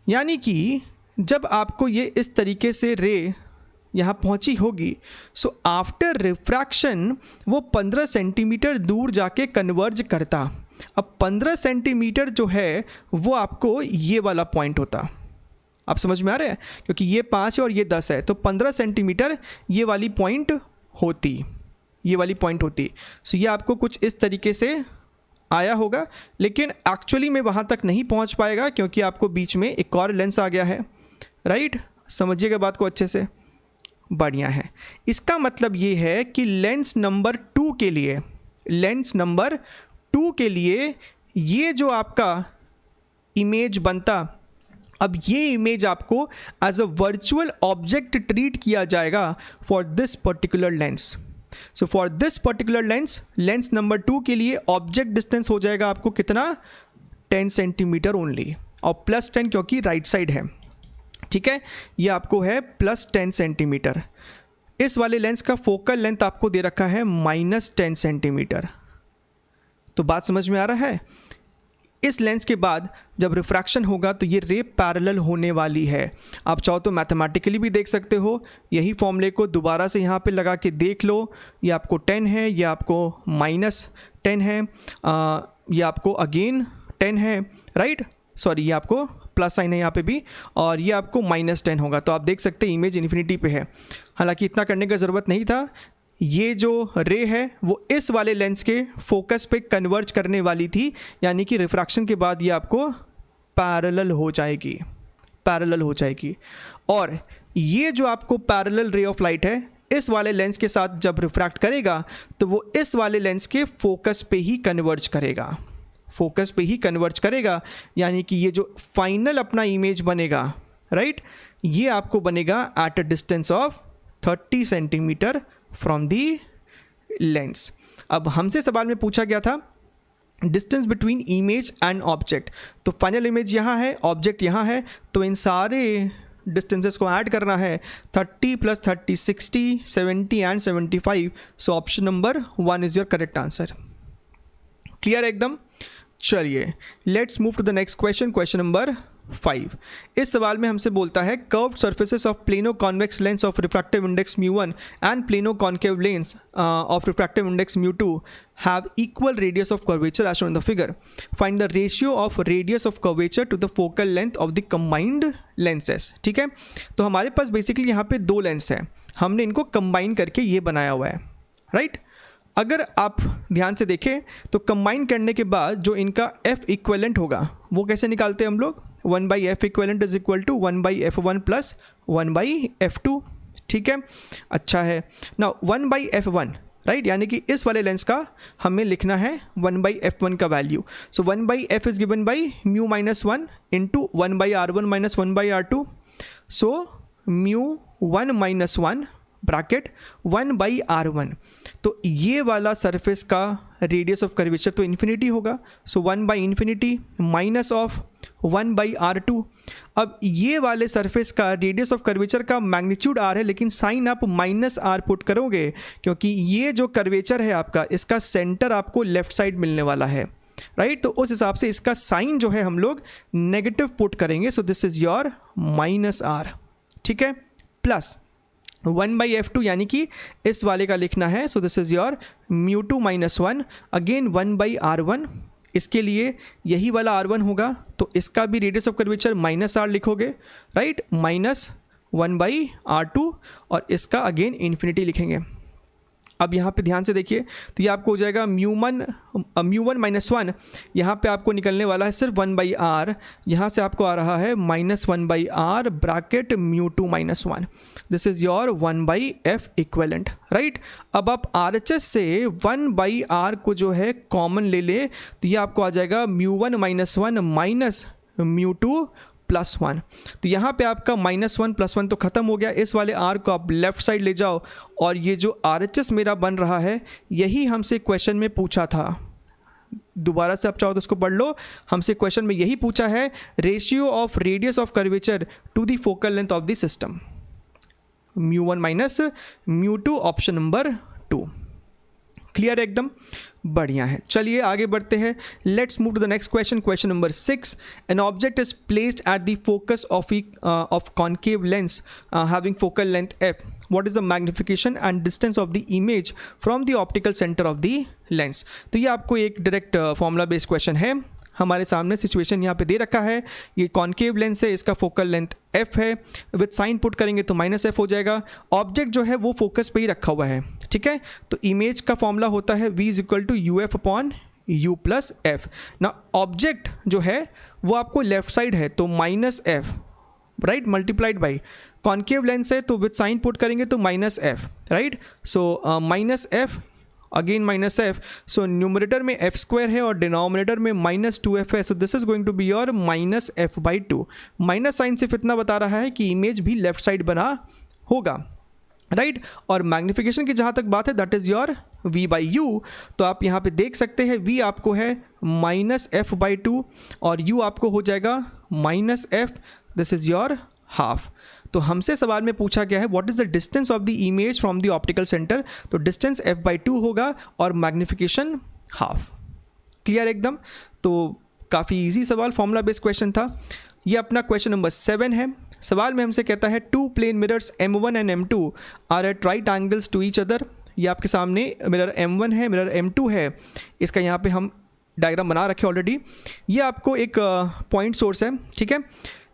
यानी कि जब आपको ये इस तरीके से रे यहाँ पहुँची होगी, सो आफ्टर रिफ्रैक्शन वो 15 सेंटीमीटर दूर जाके कन्वर्ज करता। अब 15 सेंटीमीटर जो है वो आपको ये वाला पॉइंट होता, आप समझ में आ रहे हैं, क्योंकि ये 5 है और ये 10 है, तो 15 सेंटीमीटर ये वाली पॉइंट होती, ये वाली पॉइंट होती। सो ये आपको कुछ इस तरीके से आया होगा, लेकिन एक्चुअली में वहाँ तक नहीं पहुँच पाएगा क्योंकि आपको बीच में एक और लेंस आ गया है, राइट। समझिएगा बात को अच्छे से, बढ़िया है। इसका मतलब ये है कि लेंस नंबर 2 के लिए, लेंस नंबर 2 के लिए ये जो आपका इमेज बनता, अब ये इमेज आपको as a virtual object treat किया जाएगा for this particular lens. So for this particular lens, lens number 2 के लिए ऑब्जेक्ट डिस्टेंस हो जाएगा आपको कितना, 10 सेंटीमीटर ओनली, और +10 क्योंकि राइट साइड है, ठीक है। ये आपको है +10 सेंटीमीटर। इस वाले लेंस का फोकल लेंथ आपको दे रखा है -10 सेंटीमीटर। तो बात समझ में आ रहा है। इस लेंस के बाद जब रिफ्रैक्शन होगा तो ये रे पैरेलल होने वाली है। आप चाहो तो मैथमेटिकली भी देख सकते हो, यही फॉर्मूले को दोबारा से यहाँ पे लगा के देख लो। ये आपको 10 है, ये आपको -10 है, ये आपको अगेन 10 है, राइट, सॉरी ये आपको प्लस साइन है यहाँ पे भी, और ये आपको -10 होगा। तो आप देख सकते हैं इमेज इन्फिनिटी पे है। हालांकि इतना करने का ज़रूरत नहीं था, ये जो रे है वो इस वाले लेंस के फोकस पे कन्वर्ज करने वाली थी, यानी कि रिफ्रैक्शन के बाद ये आपको पैरेलल हो जाएगी। और ये जो आपको पैरेलल रे ऑफ लाइट है इस वाले लेंस के साथ जब रिफ्रैक्ट करेगा तो वो इस वाले लेंस के फोकस पे ही कन्वर्ज करेगा, यानी कि ये जो फाइनल अपना इमेज बनेगा, राइट, ये आपको बनेगा eight a distance of 30 centimetre from the lens. अब हमसे सवाल में पूछा गया था distance between image and object, तो फाइनल इमेज यहाँ है, ऑब्जेक्ट यहाँ है, तो इन सारे डिस्टेंसेस को ऐड करना है, 30 + 30 60, 70 and 75। So option number 1 is your correct answer. Clear एकदम? चलिए let's move to the next question, question number 5। इस सवाल में हमसे बोलता है curved surfaces of plano convex lens of refractive index μ1 and plano concave lens of refractive index μ2 have equal radius of curvature as shown in the figure. Find the ratio of radius of curvature to the focal length of the combined lenses. ठीक है, तो हमारे पास basically यहाँ पे दो lens हैं, हमने इनको कंबाइन करके ये बनाया हुआ है, राइट। अगर आप ध्यान से देखें तो कंबाइन करने के बाद जो इनका F इक्वेलेंट होगा वो कैसे निकालते हैं हम लोग, 1/F equivalent is equal to 1/F1 + 1/F2। ठीक है, अच्छा है ना, 1/F1, राइट, यानी कि इस वाले लेंस का हमें लिखना है 1/F1 का value. So 1/F is given by μ-1 into 1/R1 - 1/R2। So μ1 - 1 bracket 1/R1, तो ये वाला सरफेस का रेडियस ऑफ कर्वेचर तो इन्फिनिटी होगा, सो 1/∞ माइनस ऑफ 1/R2। अब ये वाले सरफेस का रेडियस ऑफ कर्वेचर का मैग्नीट्यूड R है, लेकिन साइन आप -R पुट करोगे क्योंकि ये जो कर्वेचर है आपका, इसका सेंटर आपको लेफ्ट साइड मिलने वाला है, राइट, तो उस हिसाब से इसका साइन जो है हम लोग नेगेटिव पुट करेंगे। सो दिस इज योर -R, ठीक है, प्लस 1/F2 यानी कि इस वाले का लिखना है, so this is your μ2 - 1, again 1/R1, इसके लिए यही वाला R1 होगा, तो इसका भी रेडियस ऑफ कर्वेचर -R लिखोगे, राइट, -1/R2, और इसका अगेन इन्फिनिटी लिखेंगे। अब यहाँ पे ध्यान से देखिए, तो ये आपको हो जाएगा μ1 - 1, यहाँ पे आपको निकलने वाला है सिर्फ 1/R, यहाँ से आपको आ रहा है -1/R bracket μ2 - 1। This is your 1/F equivalent, right. अब आप RHS से 1/R को जो है कॉमन ले ले, तो ये आपको आ जाएगा μ1 - 1 माइनस μ2 + 1। तो यहाँ पे आपका -1 + 1 तो ख़त्म हो गया, इस वाले R को आप लेफ़्ट साइड ले जाओ, और ये जो RHS मेरा बन रहा है यही हमसे क्वेश्चन में पूछा था। दोबारा से आप चाहो तो उसको पढ़ लो, हमसे क्वेश्चन में यही पूछा है, ratio of radius of curvature to the focal length of the system, μ1 - μ2, option number 2। Clear एकदम, बढ़िया है। चलिए आगे बढ़ते हैं, let's move to the next question, question number 6। An object is placed at the focus of concave lens having focal length f. What is the magnification and distance of the image from the optical center of the lens? तो ये आपको एक direct formula based question है, हमारे सामने situation यहाँ पे दे रखा है, ये कॉन्केव लेंस है, इसका फोकल लेंथ f है, विद साइन पुट करेंगे तो -f हो जाएगा। ऑब्जेक्ट जो है वो फोकस पे ही रखा हुआ है, ठीक है, तो इमेज का फॉर्मूला होता है v = UF/U + f। ना ऑब्जेक्ट जो है वो आपको लेफ्ट साइड है तो -f, right, multiplied by concave lens है तो विद साइन पुट करेंगे तो -f, right, so -f again -f, so numerator में f² है और डिनोमिनेटर में -2f है, so this is going to be your -f/2। Minus sign सिर्फ इतना बता रहा है कि इमेज भी लेफ्ट साइड बना होगा, राइट, और मैग्नीफिकेशन की जहाँ तक बात है दैट इज़ योर v/u। तो आप यहाँ पे देख सकते हैं v आपको है -f/2 और u आपको हो जाएगा -f, this is your half. तो हमसे सवाल में पूछा गया है what is the distance of the image from the optical centre, तो डिस्टेंस f/2 होगा और मैग्नीफिकेशन हाफ। क्लियर एकदम, तो काफ़ी इजी सवाल, फॉर्मूला बेस्ड क्वेश्चन था। ये अपना क्वेश्चन नंबर 7 है। सवाल में हमसे कहता है 2 plane mirrors M1 and M2 are at right angles to each other. ये आपके सामने मिरर M1 है, मिरर M2 है, इसका यहाँ पे हम डायग्राम बना रखे ऑलरेडी। ये आपको एक पॉइंट सोर्स है, ठीक है,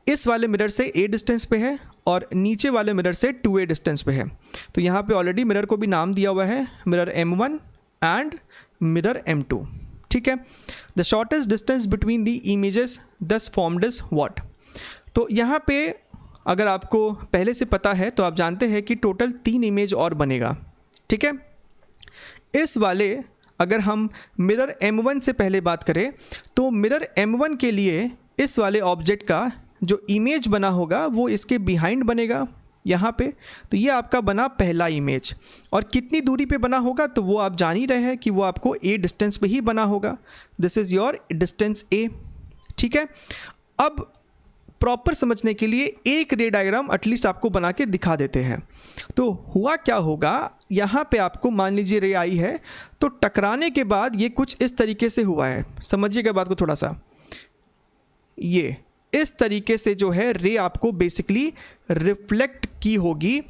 इस वाले मिरर से a डिस्टेंस पे है और नीचे वाले मिरर से 2a डिस्टेंस पे है। तो यहाँ पे ऑलरेडी मिरर को भी नाम दिया हुआ है, mirror M1 and mirror M2, ठीक है। The shortest distance between the images दस फॉर्म्ड इज व्हाट। तो यहाँ पे अगर आपको पहले से पता है तो आप जानते हैं कि टोटल 3 इमेज और बनेगा, ठीक है। इस वाले अगर हम मिरर M1 से पहले बात करें तो मिरर M1 के लिए इस वाले ऑब्जेक्ट का जो इमेज बना होगा वो इसके बिहाइंड बनेगा यहाँ पे। तो ये आपका बना पहला इमेज, और कितनी दूरी पे बना होगा तो वो आप जान ही रहे हैं कि वो आपको a डिस्टेंस पे ही बना होगा। This is your distance a, ठीक है। अब प्रॉपर समझने के लिए एक रे डायग्राम एटलीस्ट आपको बना के दिखा देते हैं। तो हुआ क्या होगा, यहाँ पे आपको मान लीजिए रे आई है, तो टकराने के बाद ये कुछ इस तरीके से हुआ है। समझिएगा बात को थोड़ा सा, ये इस तरीके से जो है रे आपको बेसिकली रिफ्लेक्ट की होगी,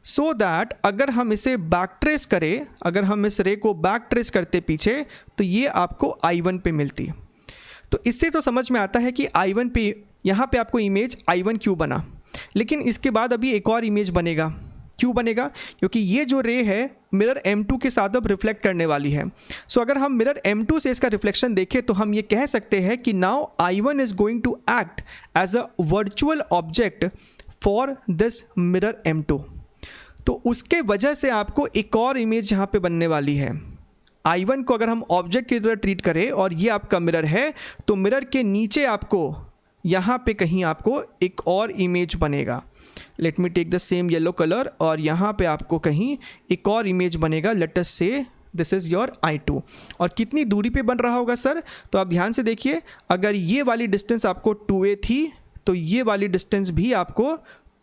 सो दैट अगर हम इसे बैक ट्रेस करें, अगर हम इस रे को बैक ट्रेस करते पीछे तो ये आपको I1 पे मिलती। तो इससे तो समझ में आता है कि I1 पे यहाँ पे आपको इमेज I1 क्यों बना, लेकिन इसके बाद अभी एक और इमेज बनेगा। क्यों बनेगा? क्योंकि ये जो रे है मिरर M2 के साथ अब रिफ्लेक्ट करने वाली है। सो अगर हम मिरर M2 से इसका रिफ्लेक्शन देखें तो हम ये कह सकते हैं कि now I1 is going to act as a virtual object for this mirror M2। तो उसके वजह से आपको एक और इमेज यहाँ पे बनने वाली है। I1 को अगर हम ऑब्जेक्ट की तरह ट्रीट करें और ये आपका मिरर है, तो मिरर के नीचे आपको यहाँ पे कहीं आपको एक और इमेज बनेगा। Let me take the same yellow colour, और यहाँ पे आपको कहीं एक और इमेज बनेगा। Late us say this is your I2। और कितनी दूरी पे बन रहा होगा सर? तो आप ध्यान से देखिए, अगर ये वाली डिस्टेंस आपको 2a थी तो ये वाली डिस्टेंस भी आपको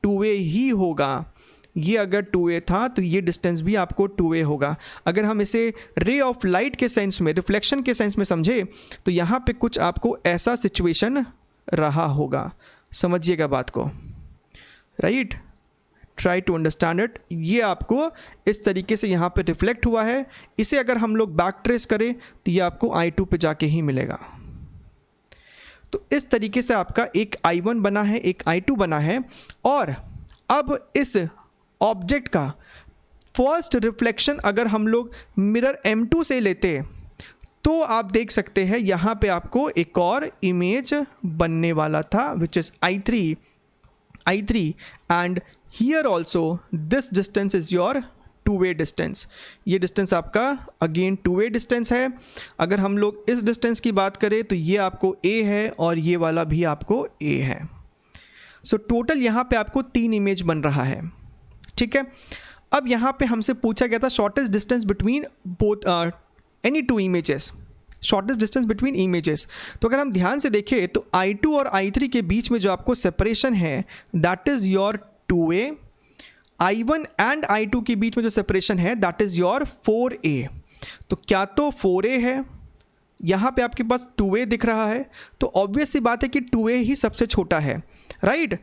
2a ही होगा। ये अगर 2a था तो ये डिस्टेंस भी आपको 2a होगा। अगर हम इसे रे ऑफ लाइट के सेंस में, रिफ्लेक्शन के सेंस में समझे तो यहाँ पे कुछ आपको ऐसा सिचुएशन रहा होगा। समझिएगा बात को, right, try to understand it. ये आपको इस तरीके से यहाँ पे रिफ्लेक्ट हुआ है। इसे अगर हम लोग बैक ट्रेस करें तो ये आपको I2 पे जाके ही मिलेगा। तो इस तरीके से आपका एक I1 बना है, एक I2 बना है। और अब इस ऑब्जेक्ट का फर्स्ट रिफ्लेक्शन अगर हम लोग मिरर M2 से लेते तो आप देख सकते हैं यहाँ पे आपको एक और इमेज बनने वाला था, which is I3 and here also this distance is your 2a distance. ये डिस्टेंस आपका अगेन 2a डिस्टेंस है। अगर हम लोग इस डिस्टेंस की बात करें तो ये आपको a है और ये वाला भी आपको a है। सो टोटल यहाँ पे आपको 3 इमेज बन रहा है, ठीक है। अब यहाँ पे हमसे पूछा गया था shortest distance between both any 2 images, shortest distance between images. तो अगर हम ध्यान से देखें तो I2 और I3 के बीच में जो आपको सेपरेशन है that is your 2a। I1 and I2 के बीच में जो सेपरेशन है दैट इज़ योर 4a। तो क्या तो 4a है, यहाँ पे आपके पास 2a दिख रहा है, तो ऑब्वियस सी बात है कि 2a ही सबसे छोटा है, राइट।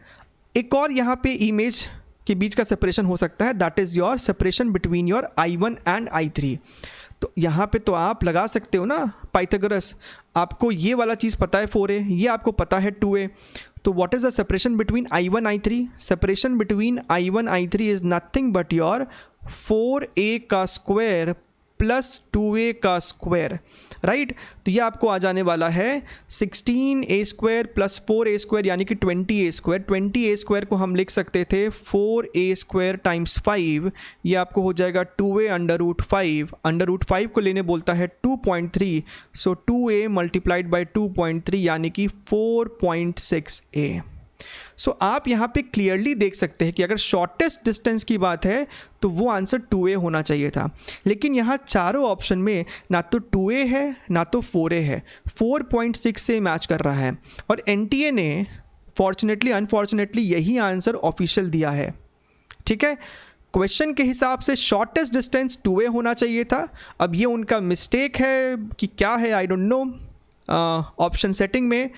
एक और यहाँ पे इमेज के बीच का सेपरेशन हो सकता है, that is your separation between your I1 and I3। तो यहाँ पे तो आप लगा सकते हो ना पाइथागोरस, आपको ये वाला चीज़ पता है 4a, ये आपको पता है 2a। तो what is the separation between I1 I3? Separation between I1 I3 is nothing but your 4a का स्क्वायर प्लस 2a का स्क्वायर, राइट। तो ये आपको आ जाने वाला है 16a square plus 4a square यानी कि 20a स्क्वायर। 20a स्क्वायर को हम लिख सकते थे 4a स्क्वायर टाइम्स 5, ये आपको हो जाएगा 2a under root 5। Under root 5 को लेने बोलता है 2.3, सो 2a मल्टीप्लाइड बाई 2.3 यानी कि 4.6a। सो आप यहाँ पे क्लियरली देख सकते हैं कि अगर शॉर्टेस्ट डिस्टेंस की बात है तो वो आंसर 2a होना चाहिए था, लेकिन यहाँ चारों ऑप्शन में ना तो 2a है ना तो 4a है, 4.6 से मैच कर रहा है। और NTA ने फॉर्चुनेटली अनफॉर्चुनेटली यही आंसर ऑफिशियल दिया है, ठीक है। क्वेश्चन के हिसाब से शॉर्टेस्ट डिस्टेंस 2a होना चाहिए था। अब ये उनका मिस्टेक है कि क्या है I don't know. Option setting में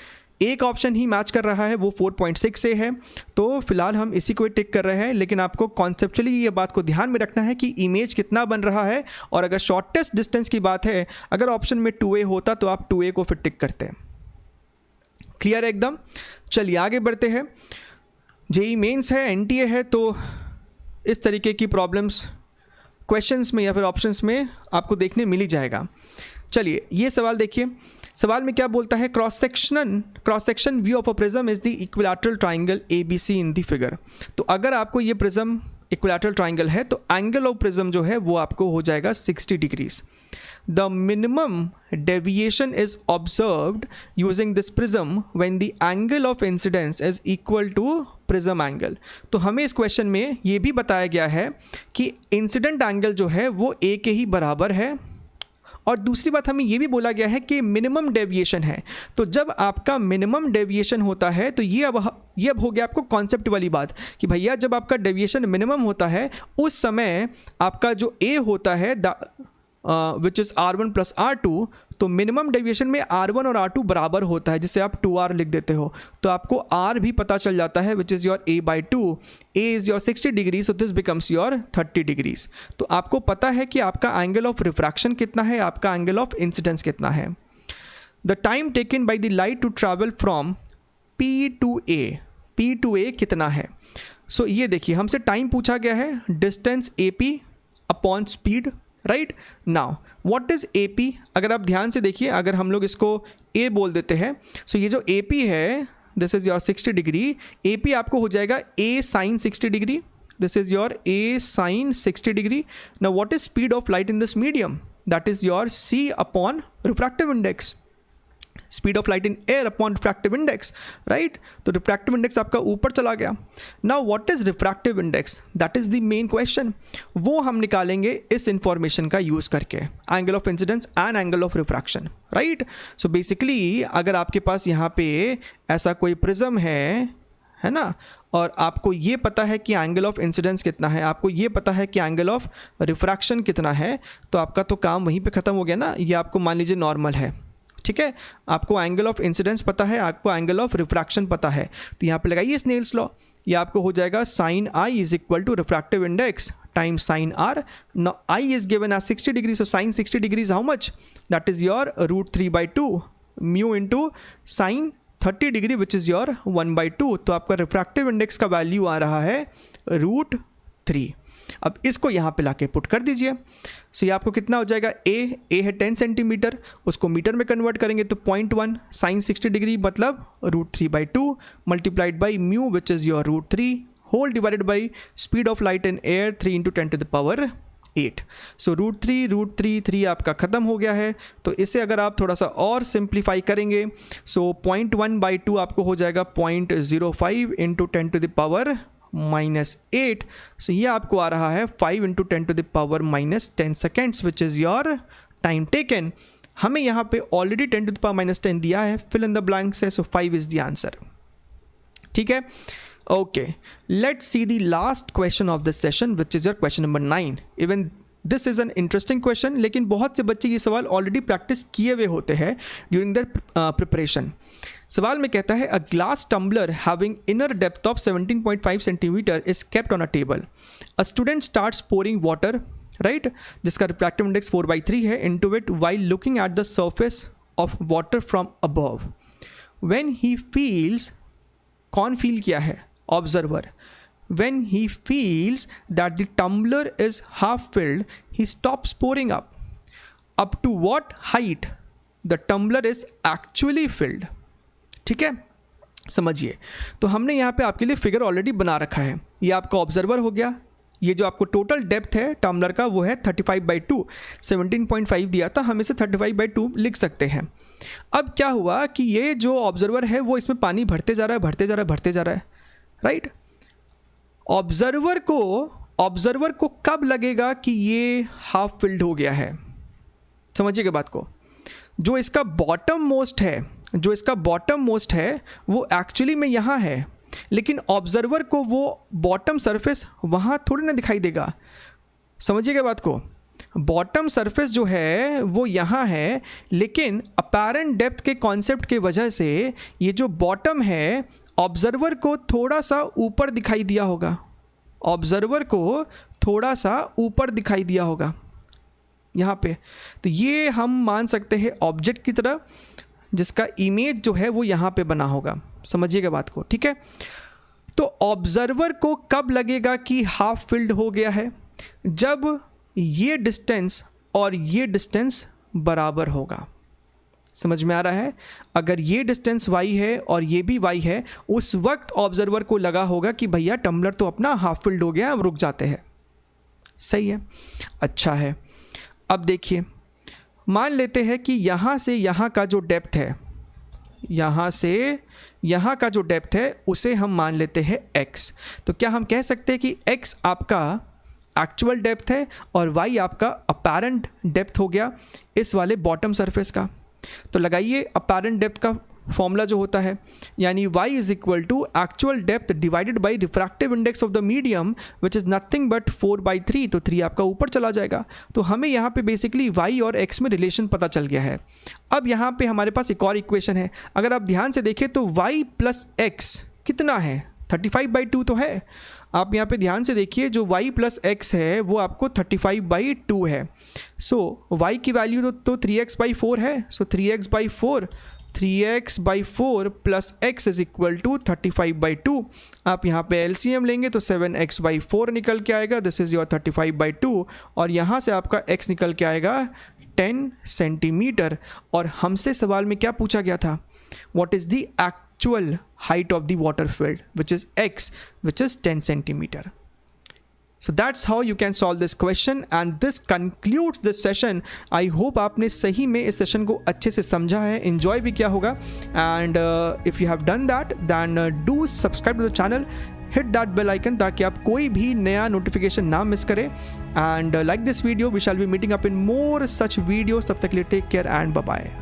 एक ऑप्शन ही मैच कर रहा है, वो 4.6 से है, तो फिलहाल हम इसी को टिक कर रहे हैं। लेकिन आपको कॉन्सेप्चुअली ये बात को ध्यान में रखना है कि इमेज कितना बन रहा है, और अगर शॉर्टेस्ट डिस्टेंस की बात है, अगर ऑप्शन में 2a होता तो आप 2a को फिर टिक करते हैं। क्लियर है एकदम? चलिए आगे बढ़ते हैं। जेईई मेंस है, एनटीए है, तो इस तरीके की प्रॉब्लम्स क्वेश्चंस में या फिर ऑप्शंस में आपको देखने मिल ही जाएगा। चलिए ये सवाल देखिए, सवाल में क्या बोलता है, cross section view of a prism is the equilateral triangle ABC in the figure. तो अगर आपको ये प्रिज्म इक्विलैटरल ट्राइंगल है तो एंगल ऑफ प्रिज्म जो है वो आपको हो जाएगा 60 degrees. The minimum deviation is observed using this prism when the angle of incidence is equal to prism angle. तो हमें इस क्वेश्चन में ये भी बताया गया है कि इंसिडेंट एंगल जो है वो A के ही बराबर है, और दूसरी बात हमें ये भी बोला गया है कि मिनिमम डेविएशन है। तो जब आपका मिनिमम डेविएशन होता है तो ये अब हो गया आपको कॉन्सेप्ट वाली बात कि भैया जब आपका डेविएशन मिनिमम होता है उस समय आपका जो A होता है विच इज़ R1 + R2, तो मिनिमम डेविएशन में R1 और R2 बराबर होता है, जिसे आप 2R लिख देते हो, तो आपको R भी पता चल जाता है विच is your A/2। A is your 60 degree, so this becomes your 30 degrees. तो आपको पता है कि आपका एंगल ऑफ रिफ्रैक्शन कितना है, आपका एंगल ऑफ इंसिडेंस कितना है। The time taken by the light to travel from P to A कितना है। सो ये देखिए हमसे टाइम पूछा गया है, distance AP upon speed, right. Now what is AP, अगर आप ध्यान से देखिए, अगर हम लोग इसको A बोल देते हैं, सो ये जो AP है this is your 60 degree, AP आपको हो जाएगा A sin 60 degree, this is your A sin 60 degree. Now what is speed of light in this medium, that is your C upon refractive index, speed of light in air upon refractive index, right. तो refractive index आपका ऊपर चला गया। Now what is refractive index, that is the main question, वो हम निकालेंगे इस information का यूज़ करके, angle of incidence and angle of refraction, right. So basically अगर आपके पास यहाँ पे ऐसा कोई प्रिज्म है ना, और आपको ये पता है कि एंगल ऑफ इंसिडेंस कितना है, आपको ये पता है कि एंगल ऑफ रिफ्रैक्शन कितना है, तो आपका तो काम वहीं पे ख़त्म हो गया ना। ये आपको मान लीजिए नॉर्मल है, ठीक है, आपको एंगल ऑफ इंसिडेंस पता है, आपको एंगल ऑफ रिफ्रैक्शन पता है, तो यहाँ पे लगाइए स्नेल्स लॉ, ये आपको हो जाएगा sin I is equal to refractive index time sin R। Now I is given as 60 degree, so sin 60 degree how much, that is your √3/2 mu into sin 30 degree which is your 1/2। तो आपका refractive index का value आ रहा है √3। अब इसको यहाँ पे लाके पुट कर दीजिए, सो ये आपको कितना हो जाएगा, A है 10 सेंटीमीटर, उसको मीटर में कन्वर्ट करेंगे तो 0.1 sin 60 डिग्री मतलब √3/2 multiplied by mu which is your √3 whole divided by speed of light in air 3 × 10⁸ so √3 आपका ख़त्म हो गया है। तो इसे अगर आप थोड़ा सा और सिंप्लीफाई करेंगे, सो 0.1/2 आपको हो जाएगा 0.05 × 10⁻⁻8, सो ये आपको आ रहा है 5 × 10⁻⁻10 seconds which is your time taken. हमें यहाँ पे ऑलरेडी 10⁻10 दिया है, फिल इन द ब्लैंक्स है, सो 5 इज़ द आंसर, ठीक है। Okay, let's see the last question of this session which is your question number 9। Even this is an interesting question, लेकिन बहुत से बच्चे ये सवाल ऑलरेडी प्रैक्टिस किए हुए होते हैं ड्यूरिंग देयर प्रिपरेशन। सवाल में कहता है, a glass tumbler having inner depth of 17.5 centimetre is kept on a table. A student starts pouring water, right, जिसका रिफ्रैक्टिव इंडेक्स 4/3 है, into it while looking at the surface of water from above. When he feels, कौन feel किया है, observer. When he feels that the tumbler is half filled, he stops pouring up. Up to what height the tumbler is actually filled? ठीक है, समझिए। तो हमने यहाँ पे आपके लिए फिगर ऑलरेडी बना रखा है, ये आपका ऑब्जर्वर हो गया, ये जो आपको टोटल डेप्थ है टम्बलर का वो है 35/2, 17.5 दिया था, हम इसे 35/2 लिख सकते हैं। अब क्या हुआ कि ये जो ऑब्जर्वर है वो इसमें पानी भरते जा रहा है, राइट। ऑब्जर्वर को कब लगेगा कि ये हाफ फिल्ड हो गया है, समझिएगा बात को। जो इसका बॉटम मोस्ट है वो एक्चुअली में यहाँ है, लेकिन ऑब्जर्वर को वो बॉटम सरफेस वहाँ थोड़ी ना दिखाई देगा, समझिएगा बात को। बॉटम सरफेस जो है वो यहाँ है, लेकिन अपैरेंट डेप्थ के कॉन्सेप्ट के वजह से ये जो बॉटम है ऑब्जर्वर को थोड़ा सा ऊपर दिखाई दिया होगा, यहाँ पे। तो ये हम मान सकते हैं ऑब्जेक्ट की तरह, जिसका इमेज जो है वो यहाँ पे बना होगा। समझिएगा बात को, ठीक है। तो ऑब्जर्वर को कब लगेगा कि हाफ फिल्ड हो गया है? जब ये डिस्टेंस और ये डिस्टेंस बराबर होगा। समझ में आ रहा है? अगर ये डिस्टेंस y है और ये भी y है, उस वक्त ऑब्जर्वर को लगा होगा कि भैया टम्बलर तो अपना हाफ फिल्ड हो गया, अब रुक जाते हैं। सही है, अच्छा है। अब देखिए, मान लेते हैं कि यहाँ से यहाँ का जो डेप्थ है, यहाँ से यहाँ का जो डेप्थ है उसे हम मान लेते हैं x। तो क्या हम कह सकते हैं कि x आपका एक्चुअल डेप्थ है और y आपका अपैरेंट डेप्थ हो गया इस वाले बॉटम सरफेस का? तो लगाइए अपैरेंट डेप्थ का फॉर्मूला जो होता है, यानी y is equal to actual depth divided by refractive index of the medium which is nothing but 4/3। तो 3 आपका ऊपर चला जाएगा। तो हमें यहाँ पे बेसिकली y और x में रिलेशन पता चल गया है। अब यहाँ पे हमारे पास एक और इक्वेशन है। अगर आप ध्यान से देखें तो y प्लस x कितना है? 35/2 तो है। आप यहाँ पे ध्यान से देखिए, जो y प्लस x है वो आपको 35/2 है। सो y की वैल्यू तो 3x/4 है। So 3x/4 plus x is equal to 35/2। आप यहाँ पे LCM लेंगे तो 7x/4 निकल के आएगा। दिस इज़ योर 35/2 और यहाँ से आपका x निकल के आएगा 10 सेंटीमीटर। और हमसे सवाल में क्या पूछा गया था? What is the actual height of the water filled, which is x, which is 10 centimeter. So that's how you can solve this question and this concludes this session. I hope आपने सही में इस सेशन को अच्छे से समझा है, enjoy भी किया होगा। And if you have done that, then do subscribe to the channel, hit that bell icon ताकि आप कोई भी नया notification ना मिस करें। And like this video, we shall be meeting up in more such videos. तब तक के लिए take care and bye bye.